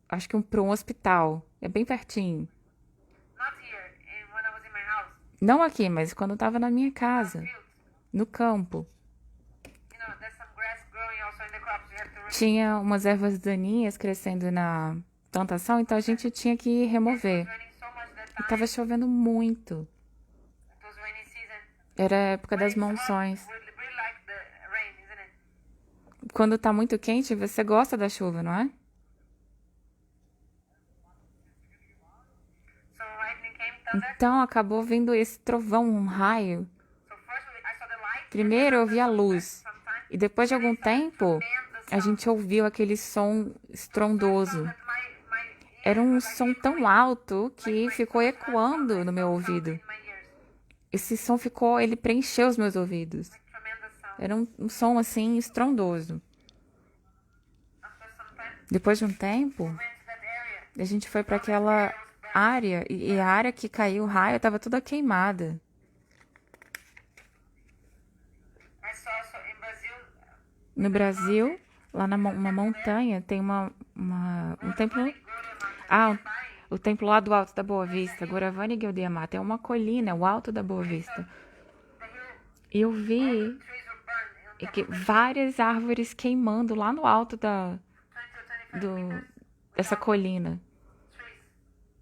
acho que para um hospital. É bem pertinho. Not here. When I was in my house. Não aqui, mas quando eu tava na minha casa, Fields. no campo. You know, there's some grass growing also in the crops. You have to remove. Tinha umas ervas daninhas crescendo na plantação, então a gente tinha que remover. It was raining so much that E time. tava chovendo muito. It was rainy season. Era a época das It's hot. monções. We really like the rain, isn't it? Quando tá muito quente, você gosta da chuva, não é? So lightning came, thunder. Então acabou vindo esse trovão, um raio. So first I saw the light. Primeiro eu vi a luz. Sometimes E depois de algum tempo, a gente ouviu aquele som estrondoso. my Era um som tão alto que ficou ecoando no meu ouvido. in my ears. Esse som ficou, ele preencheu os meus ouvidos. Tremendous sound. Era um som assim estrondoso. After some time, Depois de um tempo, went to that area. a gente foi para aquela área e a área que caiu o raio estava toda queimada. I saw so in Brazil. No Brasil, lá numa montanha, tem um templo. Ah, o templo lá do Alto da Boa Vista, Goravani Geudiamá. Tem uma colina, o Alto da Boa Vista. E eu vi Trees were burned. que várias árvores queimando lá no alto 20 to 25 dessa colina. trees.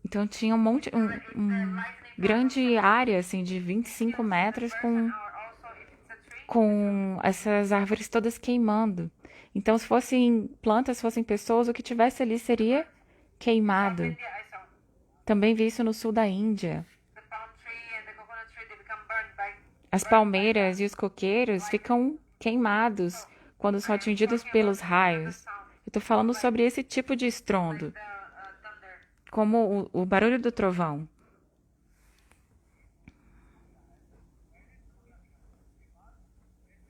Então tinha um monte, grande área assim de 25 metros Or also if it's a tree. com essas árvores todas queimando. Então se fossem plantas, se fossem pessoas, o que tivesse ali seria queimado. Yeah, I saw. Também vi isso no sul da Índia. The palm tree and the coconut tree they become burned by As palmeiras e os coqueiros ficam queimados quando são atingidos pelos raios. Eu tô falando sobre esse tipo de estrondo, the thunder. como o barulho do trovão.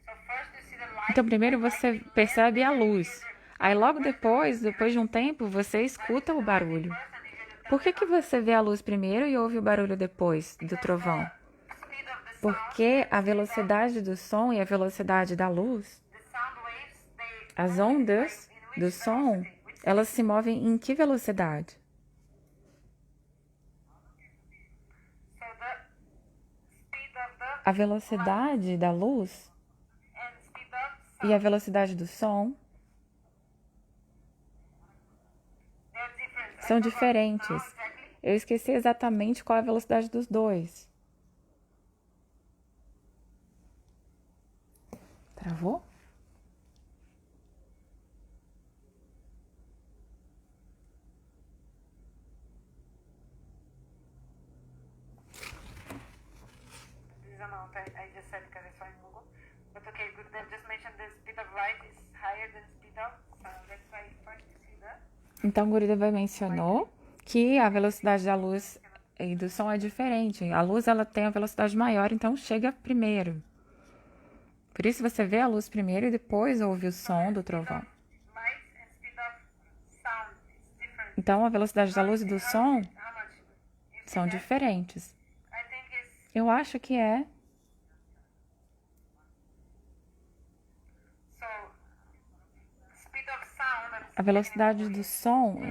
So first you see the light. Então, primeiro você percebe a luz. Aí, logo depois de um tempo, você escuta o barulho. Por que você vê a luz primeiro e ouve o barulho depois do trovão? Speed of the sound. Porque a velocidade do som e a velocidade da luz, The sound waves they as ondas do som, elas se movem em que velocidade? so the speed of the A velocidade da luz and speed of e a velocidade do som they're different. são diferentes. Eu esqueci exatamente qual é a velocidade dos dois. Travou? This amount I just said because I saw in Google. But okay, good. They just mentioned the speed of light is higher than speed of sound. That's why first you see that. Então, Guridabai mencionou que a velocidade da luz e do som é diferente. A luz ela tem a velocidade maior, então chega primeiro. Por isso você vê a luz primeiro e depois ouve o som do trovão. Light and speed of sound is different. Então, a velocidade da luz e do som How much? You see são that? diferentes. I think it's Eu acho que é so speed of sound a velocidade do som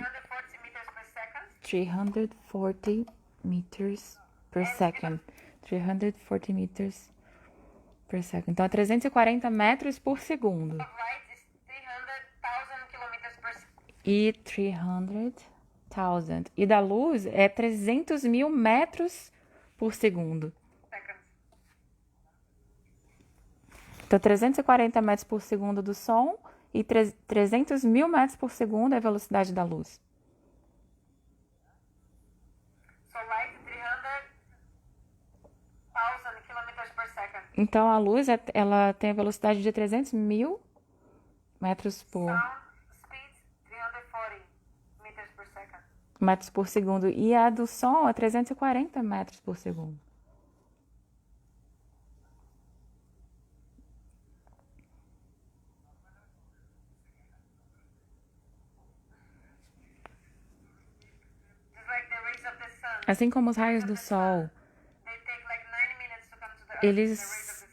340 meters per second. 340 meters per second. Então, é 340 metros por segundo. Light is 300,000 kilometers per second. E 300,000. E da luz é 300 mil metros por segundo. Então, 340 metros por segundo do som e 300 mil metros por segundo é a velocidade da luz. So light 300,000 kilometers per second. Então, a luz ela tem a velocidade de 300 mil metros por, Sound speed 340 meters per second. metros por segundo. E a do som é 340 metros por segundo. Just like the rays of the sun, Assim como os raios do sol, they take like 9 minutes to come to the earth. The rays of eles the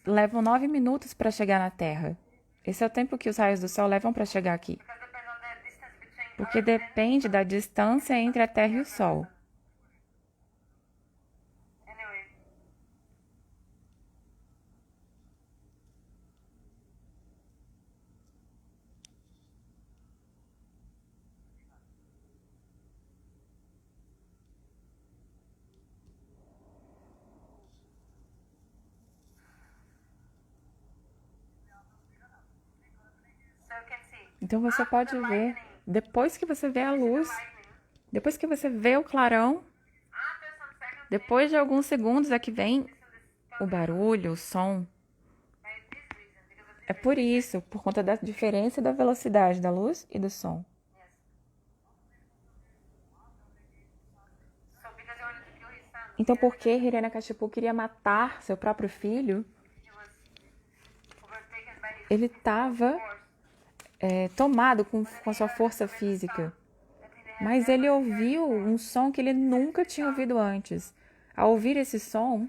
sun. levam 9 minutos para chegar na Terra. Esse é o tempo que os raios do sol levam para chegar aqui. Because depends on the distance between Porque Earth and depende da distância entre a Terra e o Sol. anyway. So you can see. Então você pode ver, depois que você vê a luz, Lightning. depois que você vê o clarão, After some seconds, depois de alguns segundos é que vem listen this o barulho, o som. by this reason, because of É this. por isso, por conta da diferença da velocidade da luz e do som. Yes. So because he wanted to kill his son, Então por que Hiranyakashipu queria matar seu próprio filho? he was overtaken by his Ele estava force. tomado com a sua força física. Mas ele ouviu um som que ele nunca tinha ouvido antes. Ao ouvir esse som,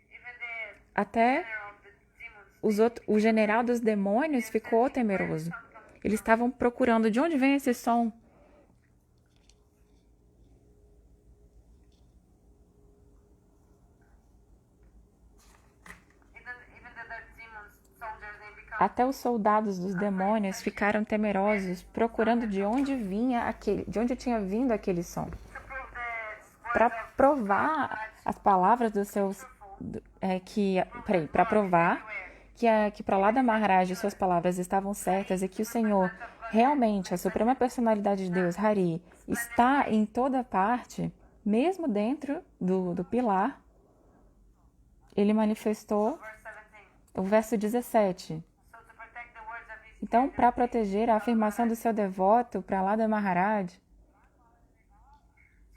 Even the até general of the demons, o general dos demônios ficou temeroso. Eles estavam procurando de onde vem esse som. even the demons soldiers, they become Até os soldados dos demônios ficaram temerosos, procurando de onde tinha vindo aquele som. to prove the Para words of provar as palavras dos seus para provar que Prahlada Maharaj e suas palavras estavam certas e que o Senhor, realmente, a suprema personalidade de Deus, Hari, está em toda parte, mesmo dentro do pilar, ele manifestou verse 17. o verso 17. So to protect the words of his Então, para proteger a afirmação do seu devoto, Prahlada Maharaj, so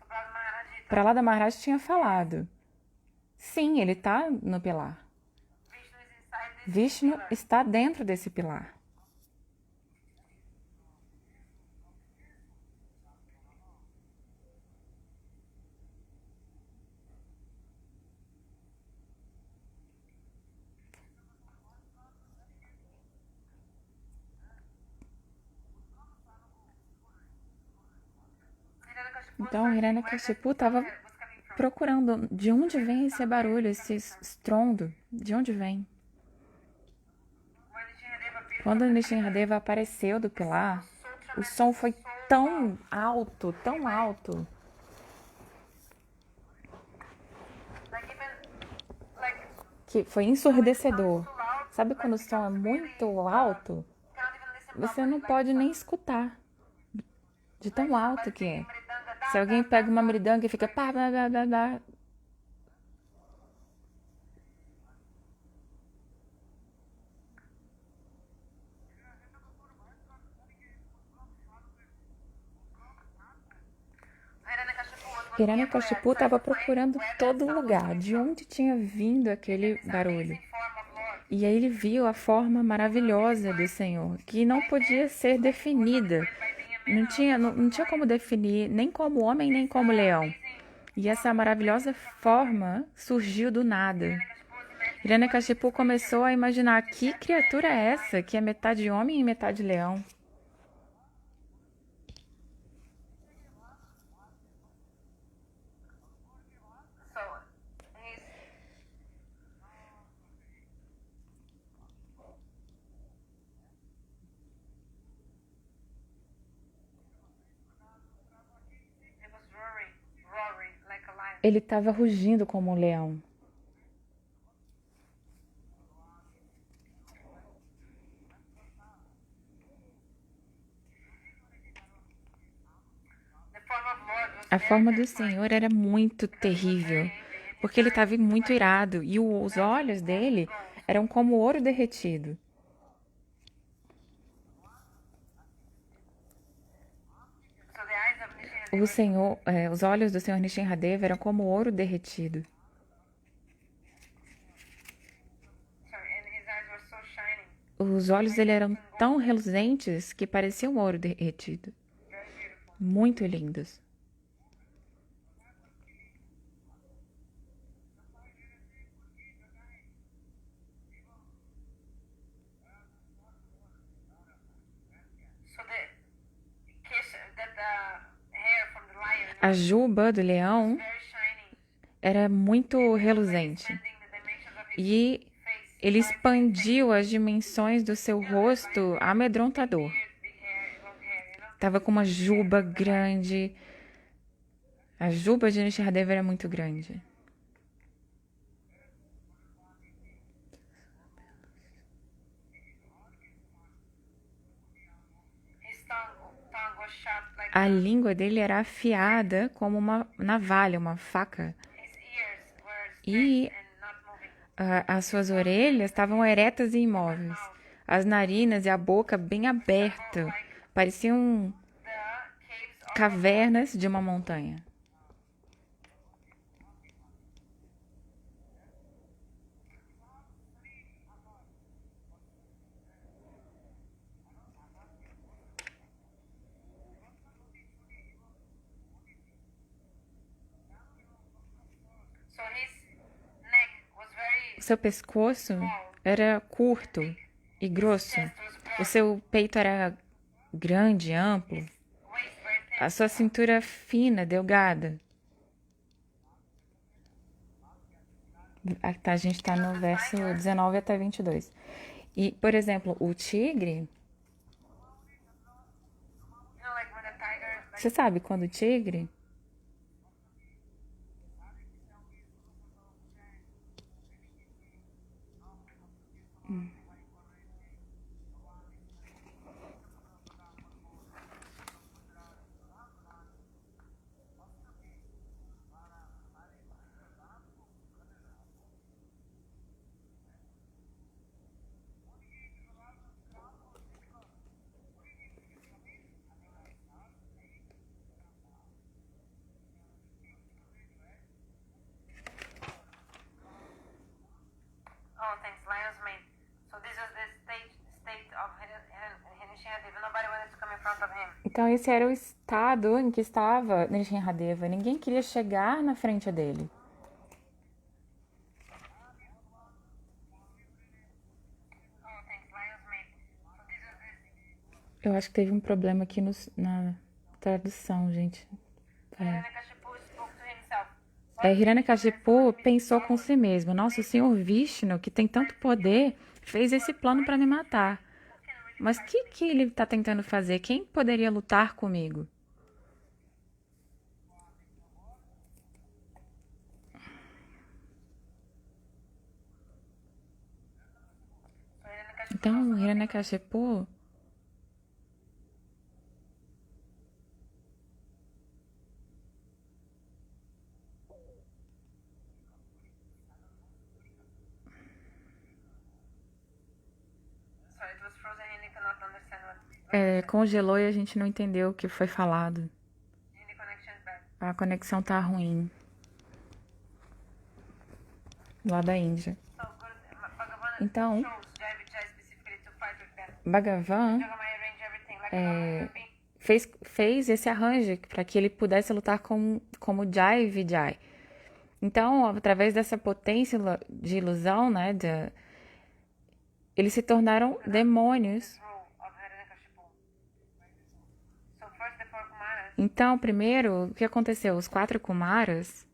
Prabhupada Maharaj, Prahlada Maharaj tinha falado, sim, ele está no pilar. Vishnu is inside this Vishnu pillar. está dentro desse pilar. Então, Hiranyakashipu estava procurando de onde vem esse barulho, esse estrondo, de onde vem. Quando Nishinradeva apareceu do pilar, o som foi tão alto, que foi ensurdecedor. Sabe quando o som é muito alto? Você não pode nem escutar, de tão alto que é. Se alguém pega uma mridanga e fica pá, pá, pá, pá, pá. Hiranyakashipu estava procurando todo lugar, de onde tinha vindo aquele barulho. E aí ele viu a forma maravilhosa do Senhor, que não podia ser definida. Não tinha como definir nem como homem, nem como leão. E essa maravilhosa forma surgiu do nada. Hiranyakashipu começou a imaginar, que criatura é essa, que é metade homem e metade leão? So he's he was roaring like a lion. Ele estava rugindo como um leão. The form of Lord was A very forma do terrifying. Senhor era muito terrível, porque ele estava muito irado e os olhos dele eram como ouro derretido. os olhos do Senhor Nishinradeva eram como ouro derretido. Sorry, and his eyes were so shining. Os olhos dele eram tão reluzentes que pareciam ouro derretido. Very beautiful. Muito lindos. So that hair from the lion A juba do leão very shiny, era muito reluzente. expanding the dimensions of his E face. ele expandiu as dimensões do seu rosto amedrontador. Big hair, long hair, Tava com uma juba grande. A juba de Nishinradeva era muito grande. His tongue was sharp like A língua dele era afiada como uma navalha, uma faca. his ears were E straight and not moving. as suas orelhas estavam eretas e imóveis. As narinas e a boca bem abertas. Pareciam The caves of cavernas de uma montanha. so his neck was very Seu pescoço era curto e grosso. O seu peito era grande, amplo. waist very thin. A sua cintura fina, delgada. A gente está no verso 19 até 22. E, por exemplo, o tigre... Like when a tiger Você sabe quando o tigre... Oh, thanks, lion's mane. So this was the state of Nishinradeva. Nobody wanted to come in front of him. Então, esse era o estado em que estava Nishinradeva. Ninguém queria chegar na frente dele. Oh, thanks, lion's mane. So this was the Eu acho que teve um problema aqui na tradução, gente. Hiranyakashipu spoke to himself. Hiranyakashipu pensou com si mesmo. Nossa, o Senhor Vishnu, que tem tanto poder, fez esse plano para me matar. Mas o que ele está tentando fazer? Quem poderia lutar comigo? So Hiranyakashipu Então, Hiranyakashipu so it was frozen and he cannot understand what congelou e a gente não entendeu o que foi falado. and the connection is bad. A conexão tá ruim. Lá da Índia. So Bhagavan Então, chose Jai Vijay specifically to fight with them. Bhagavan Jagamaya arranged everything like a fez esse arranjo para que ele pudesse lutar como Jai Vijay. Então, através dessa potência de ilusão, né, eles se tornaram demônios. rule of Hiranyakashipu. So first the four Kumaras Então, primeiro, o que aconteceu? Os 4 Kumaras,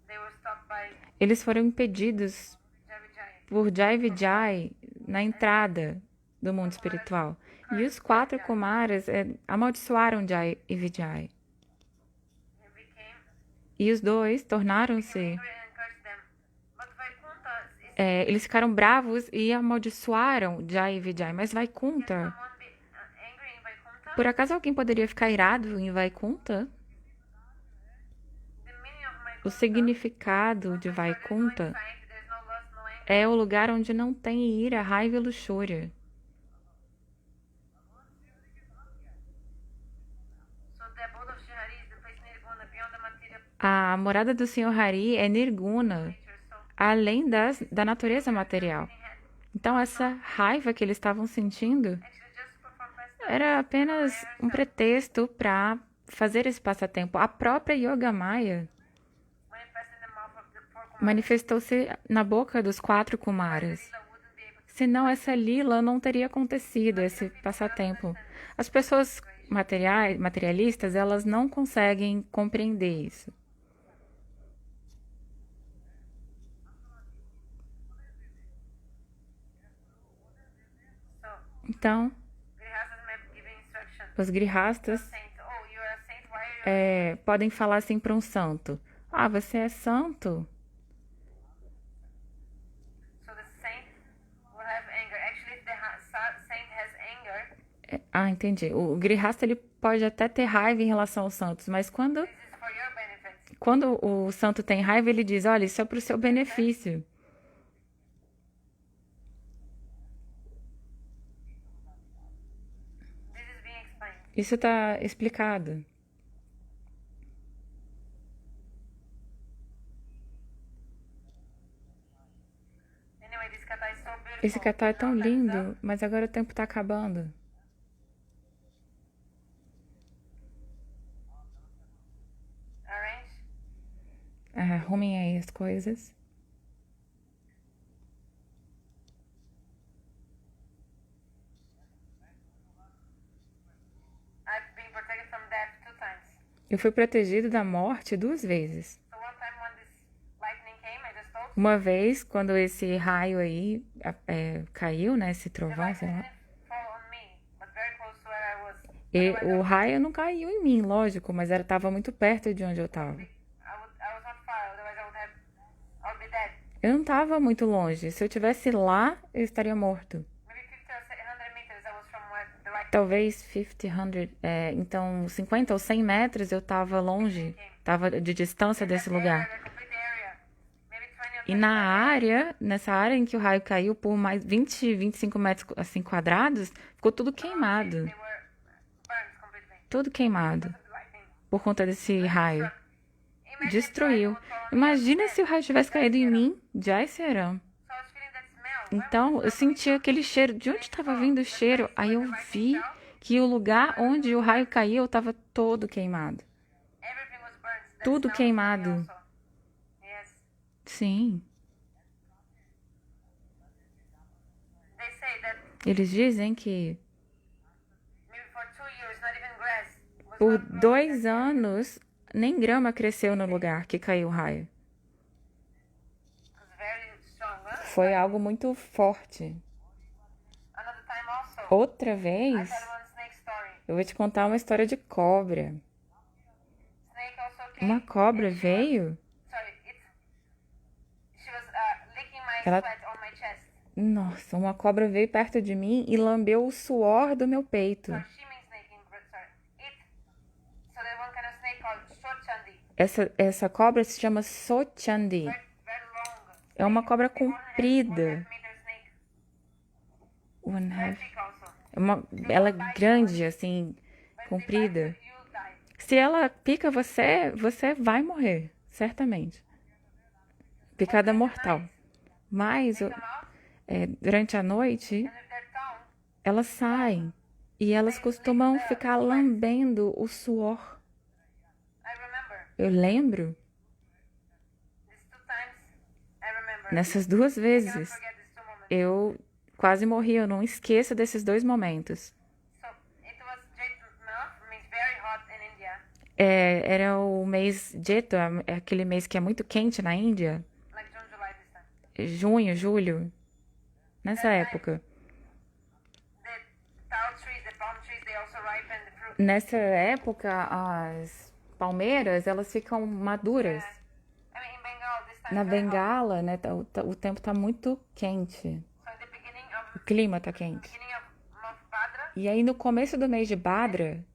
they were stopped by eles foram impedidos Jai Vijay. por Jai Vijay na entrada do mundo espiritual. E os 4 Kumaras amaldiçoaram Jai e Vijay. They became E os dois tornaram-se... angry and cursed them. But Vaikuntha is eles ficaram bravos e amaldiçoaram Jai e Vijay. Mas Vaikunta... someone be angry in Vaikuntha? Por acaso alguém poderia ficar irado em Vaikunta? The meaning of O Vaikuntha significado de Vaikunta is there's no lust, no anger. é o lugar onde não tem ira, raiva e luxúria. a morada do Senhor Hari é nirguna, além da natureza material. Então, essa raiva que eles estavam sentindo era apenas um pretexto para fazer esse passatempo. A própria Yoga Maya manifestou-se na boca dos 4 Kumaras. Senão essa lila não teria acontecido, esse passatempo. As pessoas materialistas, elas não conseguem compreender isso. Então, os grihastas podem falar assim para um santo: ah, você é santo? Ah, entendi. O grihasta ele pode até ter raiva em relação aos santos, mas quando o santo tem raiva, ele diz: olha, isso é para o seu benefício. Isso está explicado. Esse kata é tão lindo, mas agora o tempo está acabando. Arrumem aí as coisas. Eu fui protegido da morte 2 vezes. Uma vez, quando esse raio aí caiu, né? Esse trovão, sei lá. E o raio não caiu em mim, lógico, mas estava muito perto de onde eu estava. Eu não estava muito longe. Se eu estivesse lá, eu estaria morto. Talvez 50, 100, então 50 ou 100 metros eu estava longe, estava de distância desse lugar. E nessa área em que o raio caiu, por mais 20, 25 metros assim, quadrados, ficou tudo queimado. Tudo queimado. Por conta desse raio. Destruiu. Imagina se o raio tivesse caído em mim, Jai Seram. Então, eu senti aquele cheiro. De onde estava vindo o cheiro? Aí eu vi que o lugar onde o raio caiu estava todo queimado. Tudo queimado. Sim. Eles dizem que por 2 anos nem grama cresceu no lugar que caiu o raio. Foi algo muito forte. Outra vez, eu vou te contar uma história de cobra. Uma cobra veio. Nossa, uma cobra veio perto de mim e lambeu o suor do meu peito. Essa cobra se chama Sochandi. É uma cobra comprida. Ela é grande, assim, comprida. Se ela pica você, você vai morrer, certamente. Picada mortal. Mas durante a noite, elas saem e elas costumam ficar lambendo o suor. Eu lembro. Nessas 2 vezes, eu quase morri. Eu não esqueço desses 2 momentos. Era o mês Jeta, aquele mês que é muito quente na Índia. Junho, julho. Nessa época. Nessa época, as palmeiras, elas ficam maduras. Na Bengala, né, o tempo está muito quente. O clima está quente. E aí, no começo do mês de Bhadra,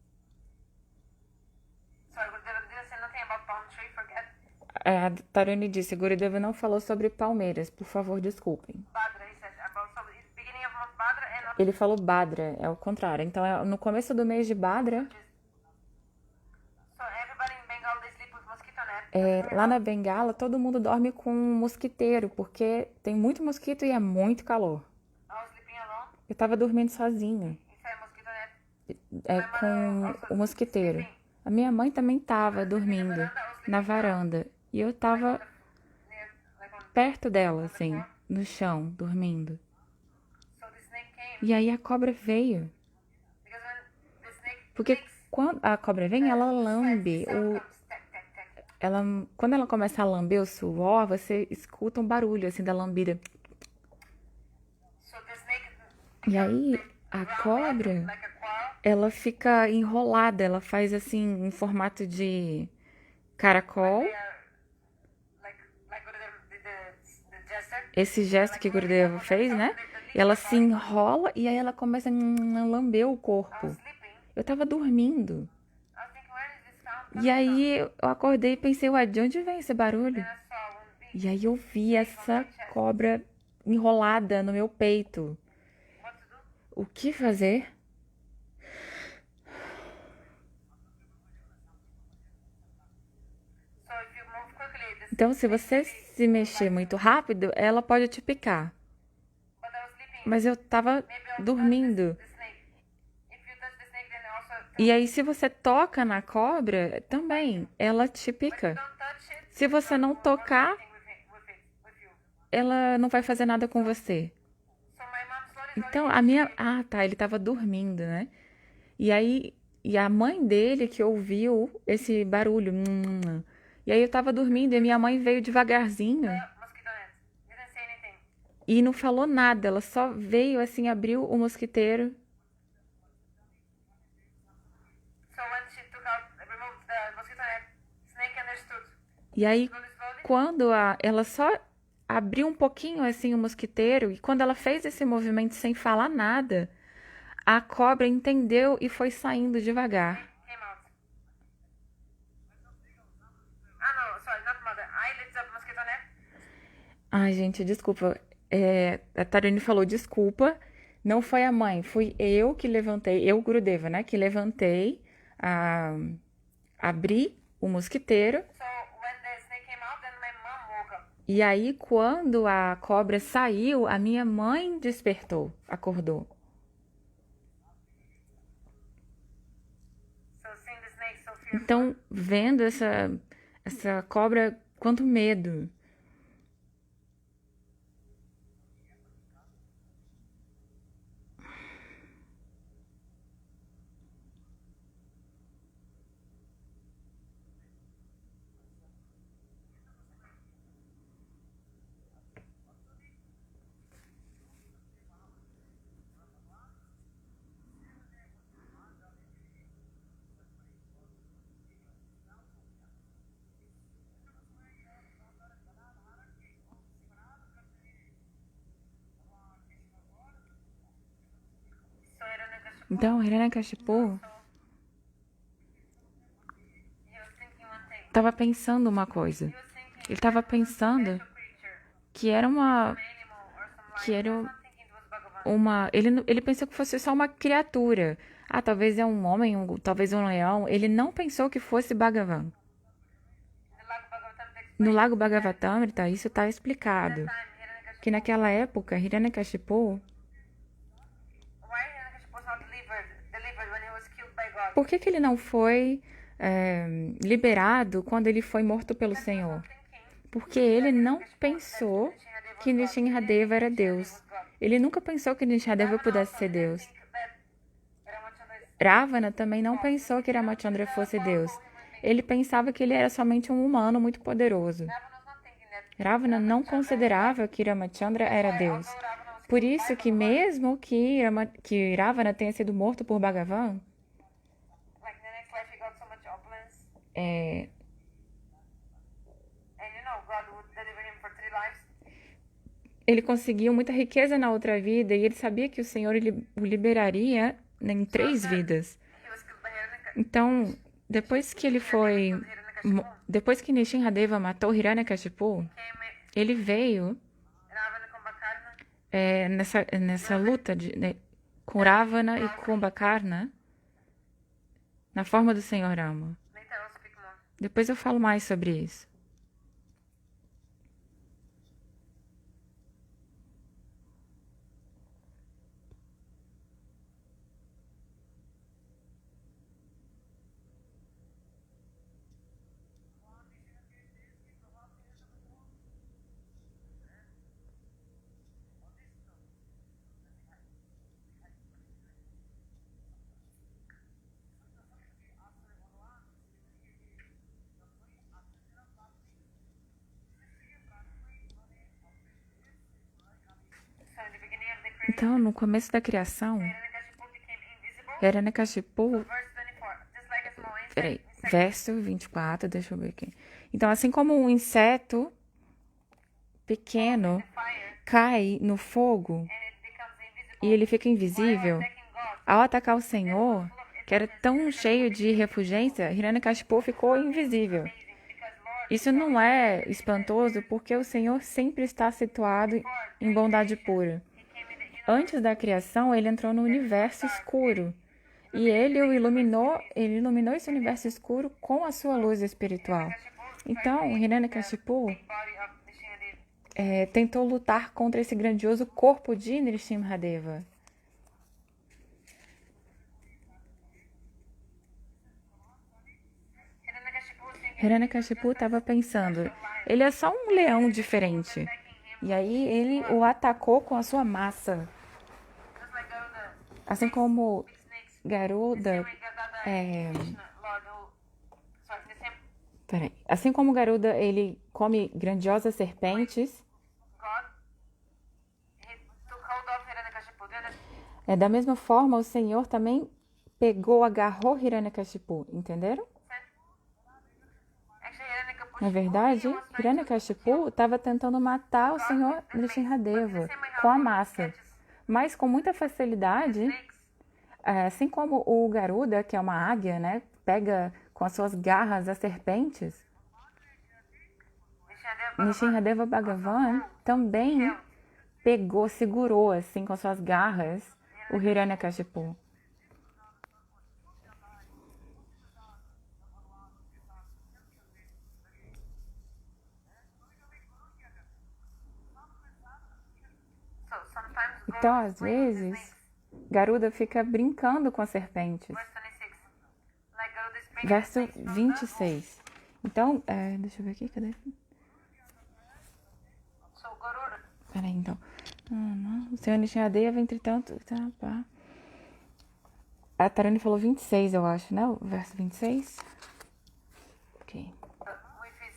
a Tarani disse: Gurudeva não falou sobre palmeiras, por favor, desculpem. Ele falou Bhadra, é o contrário. Então, no começo do mês de Bhadra, Lá na Bengala, todo mundo dorme com um mosquiteiro, porque tem muito mosquito e é muito calor. I was sleeping alone Eu tava dormindo sozinha, inside mosquito net. com o mosquiteiro. A minha mãe também tava dormindo na varanda. E eu tava Near, like on. perto dela, assim, no chão, dormindo. So the snake came E aí a cobra veio. because when the snake Porque licks, quando a cobra vem, ela lambe sound o. comes tack tack tack. Ela, quando ela começa a lamber o suor, você escuta um barulho assim da lambida. So the snake E aí a cobra, like a quarrel. ela fica enrolada, ela faz assim em formato de caracol. They are like what the jester. Esse gesto que Gurudeva fez, né? Ela se enrola e aí ela começa a lamber o I corpo. was sleeping. Eu tava dormindo. I was thinking, where is this sound E coming aí eu acordei e pensei, ué, de onde vem esse barulho? from? I saw one big. E aí eu vi essa cobra enrolada no meu peito. What to do? O que fazer? So if you move quickly, this. Então, se você se mexer muito rápido, ela pode te picar. But I was sleeping. Mas eu tava Maybe I'll touch dormindo. the snake. If you touch the snake, then also E aí, se você toca na cobra, também ela te pica. don't touch it. Se você não tocar, With you. ela não vai fazer nada com você. So my mom slowly. Então, a minha. Ah, tá, ele tava dormindo, né? E aí. E a mãe dele que ouviu esse barulho. E aí eu tava dormindo e a minha mãe veio devagarzinho Mosquito net. Didn't say anything. e não falou nada. Ela só veio assim, abriu o mosquiteiro. So when she took out, removed the mosquito net, snake understood. E aí, Slowly, slowly. quando ela só abriu um pouquinho assim o mosquiteiro, e quando ela fez esse movimento sem falar nada, a cobra entendeu e foi saindo devagar. Came out. Ah no, sorry, not mother. I lit up mosquito net. Ai, gente, desculpa. A Tarini falou desculpa. Não foi a mãe, fui eu que levantei, eu, Gurudeva, né? Que levantei, abri o mosquiteiro. So when the snake came out, then my mom woke up. E aí, quando a cobra saiu, a minha mãe despertou, acordou. So seeing the snake so fearful. Então, vendo essa cobra, quanto medo. So Hiranyakashipu, Então, Hiranyakashipu he was thinking one thing. estava pensando uma coisa. He was thinking Ele estava pensando special creature, que era uma... animal or some Que life. era He was not thinking it was Bhagavan. Ele pensou que fosse só uma criatura. Ah, talvez é um homem, talvez um leão. Ele não pensou que fosse Bhagavan. The Lag Bhagavatam takes No Lago Bhagavatamrita, isso está explicado. time. Hiranyakashipu. Que naquela época, Hiranyakashipu... Why Hiranyakashipu was not delivered when he was killed by God? Por que que ele não foi liberado quando ele foi morto pelo Senhor? Thinking Porque ele não pensou que Nishinradeva era Deus. Ele nunca pensou que Nishinradeva pudesse ser Deus. that Ramachandra is Ravana também não pensou que Ramachandra fosse Deus. Ele pensava que ele era somente um humano muito poderoso. Ravana was not thinking that. Ravana não considerava que Ramachandra era Deus. Ravana was Por isso que mesmo que Ravana tenha sido morto por Bhagavan, like in the next life he got so much opulence, é, and God would deliver him for 3 lives. ele conseguiu muita riqueza na outra vida e ele sabia que o Senhor o liberaria em 3 vidas. He was killed by Hiranyakashipu. Então, depois que ele foi... Depois que Nishinradeva matou Hiranyakashipu, ele veio Ravana Kumbhakarna. nessa luta com Ravana e Kumbhakarna na forma do Senhor Rama. Later I'll speak more. Depois eu falo mais sobre isso. So in the beginning of the creation, Então, no começo da criação, Hiranyakashipu became invisible. Hiranyakashipu, Verse 24. Just like a small peraí, insect, verso 24, deixa eu ver aqui. Então, assim como um inseto pequeno fire, cai no fogo and it becomes invisible. e ele fica invisível, Attacking God. ao atacar o Senhor, que era tão cheio de refulgência, Hiranyakashipu ficou invisível. Amazing, because Lord, Isso não é espantoso porque o Senhor sempre está situado em bondade pura. He came in the inner Antes da criação, ele entrou no universo escuro e ele iluminou esse universo escuro com a sua luz espiritual. Então, Hiranyakashipu body of Nishinadeva. tentou lutar contra esse grandioso corpo de Nrsimhadeva. Hiranyakashipu was thinking, Hiranyakashipu estava pensando, ele é só um leão diferente. E aí ele o atacou com a sua massa. just like Garuda, Assim como snakes, Garuda. we got that Krishna, Lord, sorry, the same Peraí. Assim como Garuda ele come grandiosas serpentes, God, he took hold of Hiranyakashipu. Do you understand? da mesma forma o Senhor também agarrou Hiranyakashipu, entenderam? Actually, Hiranyakashipu Na verdade, was trying to Hiranyakashipu estava tentando matar o Senhor Nrsimhadeva com a massa, mas com muita facilidade, snakes. assim como o Garuda, que é uma águia, né, pega com as suas garras as serpentes, Nishinadeva Nrsimhadeva Bhagavan também segurou assim com suas garras o Hiranyakashipu. So sometimes God Então, às plays with vezes, snakes. Garuda fica brincando com as serpentes. Verse 26. Like Garuda is painting Verso snakes from the 26. Então, deixa eu ver aqui, cadê? So Garuda, Peraí, então. O Senhor Nrsimhadeva, entretanto... Tá, pá. A Tarani falou 26, eu acho, né? O verso 26. Ok. with his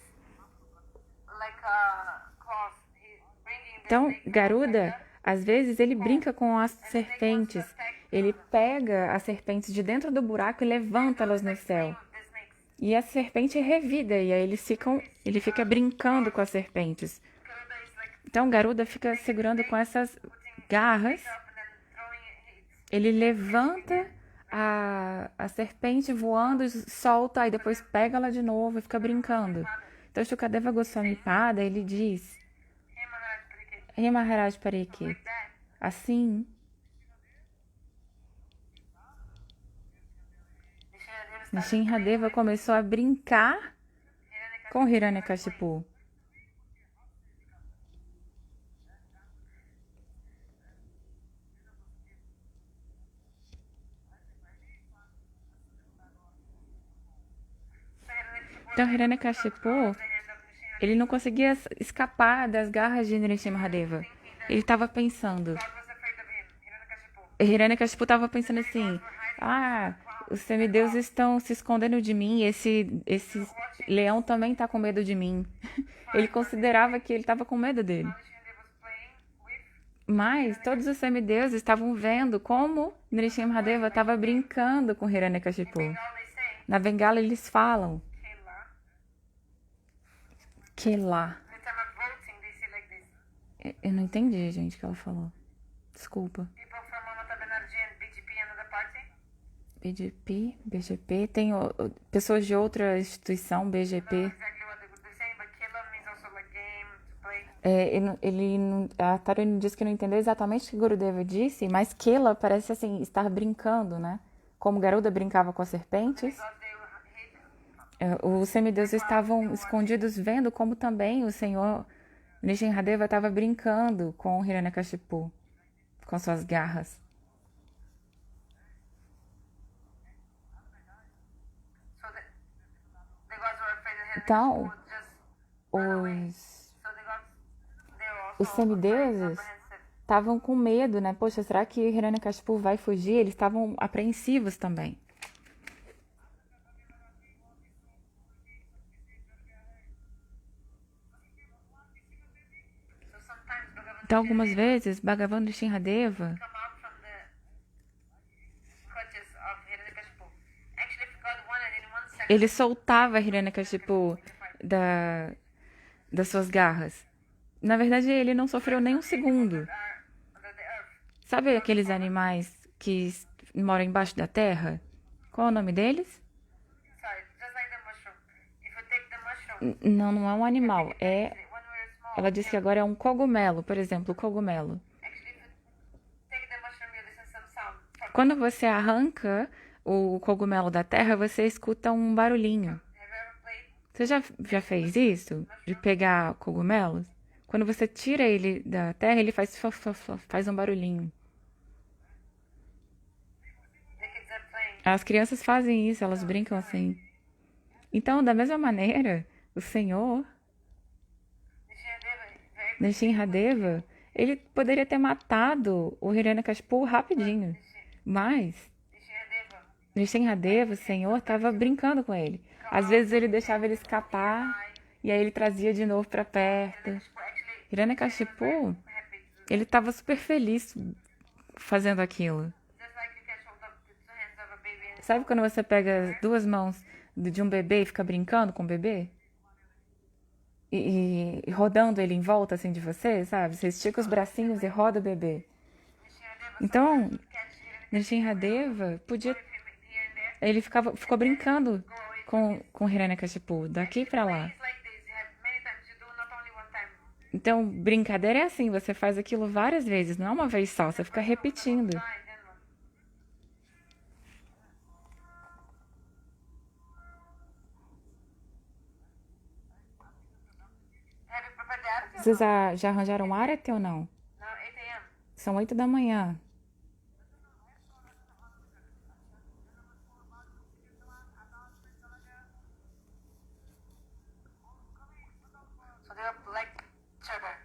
like a claws, he's bringing the Então, snake Garuda, às vezes, ele brinca com as serpentes. Ele pega as serpentes de dentro do buraco e levanta elas no céu. with the snakes. E a serpente revida, e aí ele fica brincando com as serpentes. Garuda is like Então, Garuda fica segurando com essas garras. up and then throwing it. Ele levanta a serpente voando, solta, aí depois pega ela de novo e fica brincando. Então, Shukadeva Goswami Pada, ele diz, Hey Maharaj Pariksit, Hey Maharaj Pariksit, that assim, Nrsimhadeva começou a brincar com Hiranyakashipu. Então, Hiranyakashipu, ele não conseguia escapar das garras de Nrsimhadeva. Ele estava pensando, God was afraid of him, Hiranyakashipu. Hiranyakashipu estava pensando assim, os semideuses estão se escondendo de mim, esse leão também está com medo de mim. Ele considerava que ele estava com medo dele. Nishinadeva was playing with Mas todos os semideuses estavam vendo como Nrsimhadeva estava brincando com Hiranyakashipu. all they say, Na Bengala eles falam, Kela. que lá. The time of voting, they say like this. Eu não entendi, gente, o que ela falou. Desculpa. People from Mamata Banerjee and BJP, another party, BGP, tem pessoas de outra instituição, BGP. exactly what they're saying, but Kela means also like game, to play. A Tarani disse que não entendeu exatamente o que Gurudeva disse, mas Kela parece assim, estar brincando, né? Como Garuda brincava com as serpentes. God, they hate Os semideuses estavam escondidos vendo como também o Senhor Nishinradeva estava brincando com Hiranyakashipu, com suas garras. So the gods were afraid that Então, Hiranyakashipu would just run away. os, So the gods, they were os also afraid, semideuses apprehensive. estavam com medo, né? Poxa, será que Hiranyakashipu vai fugir? Eles estavam apreensivos também. So sometimes Bhagavan Então, algumas vezes, Bhagavan Nishinradeva, come out from the clutches of Hiranyakashipu. Actually, if God wanted in 1 second, ele soltava Hiranyakashipu das suas garras. Na verdade, ele não sofreu nem um segundo. are under the earth. Sabe aqueles animais que moram embaixo da terra? Qual é o nome deles? Sorry, just like the mushroom. If you take the mushroom, Não, não é um animal. when we're small, Ela disse que agora é um cogumelo, por exemplo, o cogumelo. actually, if you take the mushroom, you listen some sound. Quando você arranca o cogumelo da terra, você escuta um barulhinho. Have you ever played? Você já fez isso? De pegar cogumelos? Quando você tira ele da terra, ele faz um barulhinho. The kids are playing. As crianças fazem isso, elas brincam assim. Então, da mesma maneira, o Senhor, Nishinradeva, ele poderia ter matado o Hiranyakashipu rapidinho. Mas Nishinradeva, o Senhor, estava brincando com ele. Às vezes ele deixava ele escapar e aí ele trazia de novo para perto. Hiranyakashipu, ele estava super feliz fazendo aquilo. Just like you catch hold of the two hands of a baby and Sabe quando você pega as duas mãos de um bebê e fica brincando com o bebê? E rodando ele em volta assim de você, sabe? Você estica os bracinhos e roda o bebê. Então, Nishinradeva podia. here and there. Ele ficou brincando com Hiranyakashipu, daqui pra lá. It's like this. You have many times. You do not only one time. Então, brincadeira é assim, você faz aquilo várias vezes, não é uma vez só, você fica repetindo. Try then one. Have you prepared the arati? Vocês já arranjaram arate ou não? Now 8 a.m. São 8 da manhã. So they are like chubber.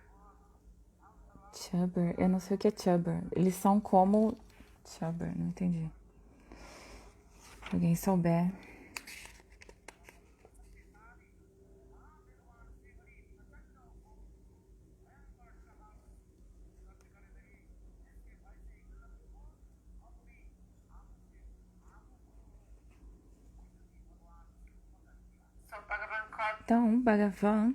Chubber, eu não sei o que é chubber. Eles são como. Chubber, não entendi. Se alguém souber. So Bhagavan called Então, Bhagavan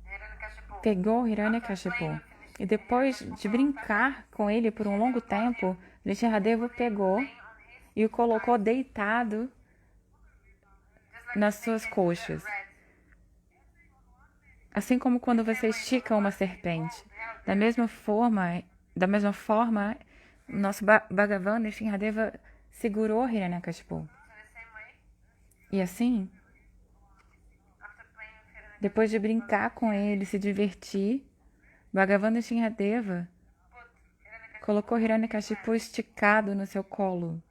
Hiranyakashipu. pegou Hiranyakashipu. E depois de brincar com ele por um longo tempo, Nishinradeva pegou e o colocou deitado nas suas coxas. Assim como quando você estica uma serpente. Da mesma forma, nosso Bhagavan Nishinradeva segurou Hiranyakashipu. So the same way, E assim, after playing with Hiranyakashipu, depois de brincar com ele, se divertir, Bhagavan Nishinradeva put Hiranyakashipu colocou Hiranyakashipu esticado no seu colo.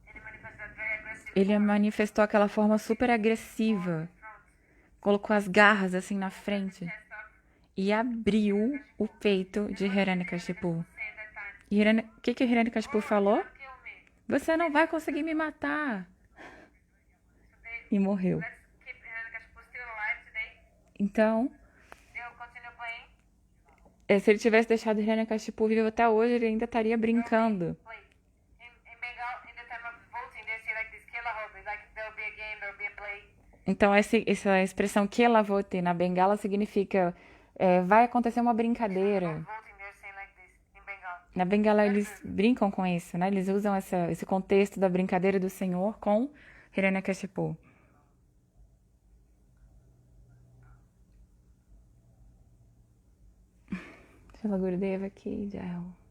and he manifested very aggressive Ele manifestou aquela forma super agressiva, colocou as garras assim na frente chest off. e abriu o peito de Hiranyakashipu. Say at that time, E o que Hiranyakashipu falou? kill me. Você não vai conseguir me matar. So they, E morreu. let's keep Hiranyakashipu still alive today. Então, They'll continue playing. se ele tivesse deixado Hiranyakashipu vivo até hoje, ele ainda estaria brincando. Play. In Bengal, in the time of voting, they say like this, Kela Hobi, like there'll be a game, there'll be a play. Então, essa expressão Kelavote na Bengala significa vai acontecer uma brincadeira. Voting, they're saying like this in Bengal. Na Bengala, eles brincam com isso, né? Eles usam esse contexto da brincadeira do Senhor com Hiranyakashipu. Deixa Pela Gurudeva Ki Jai.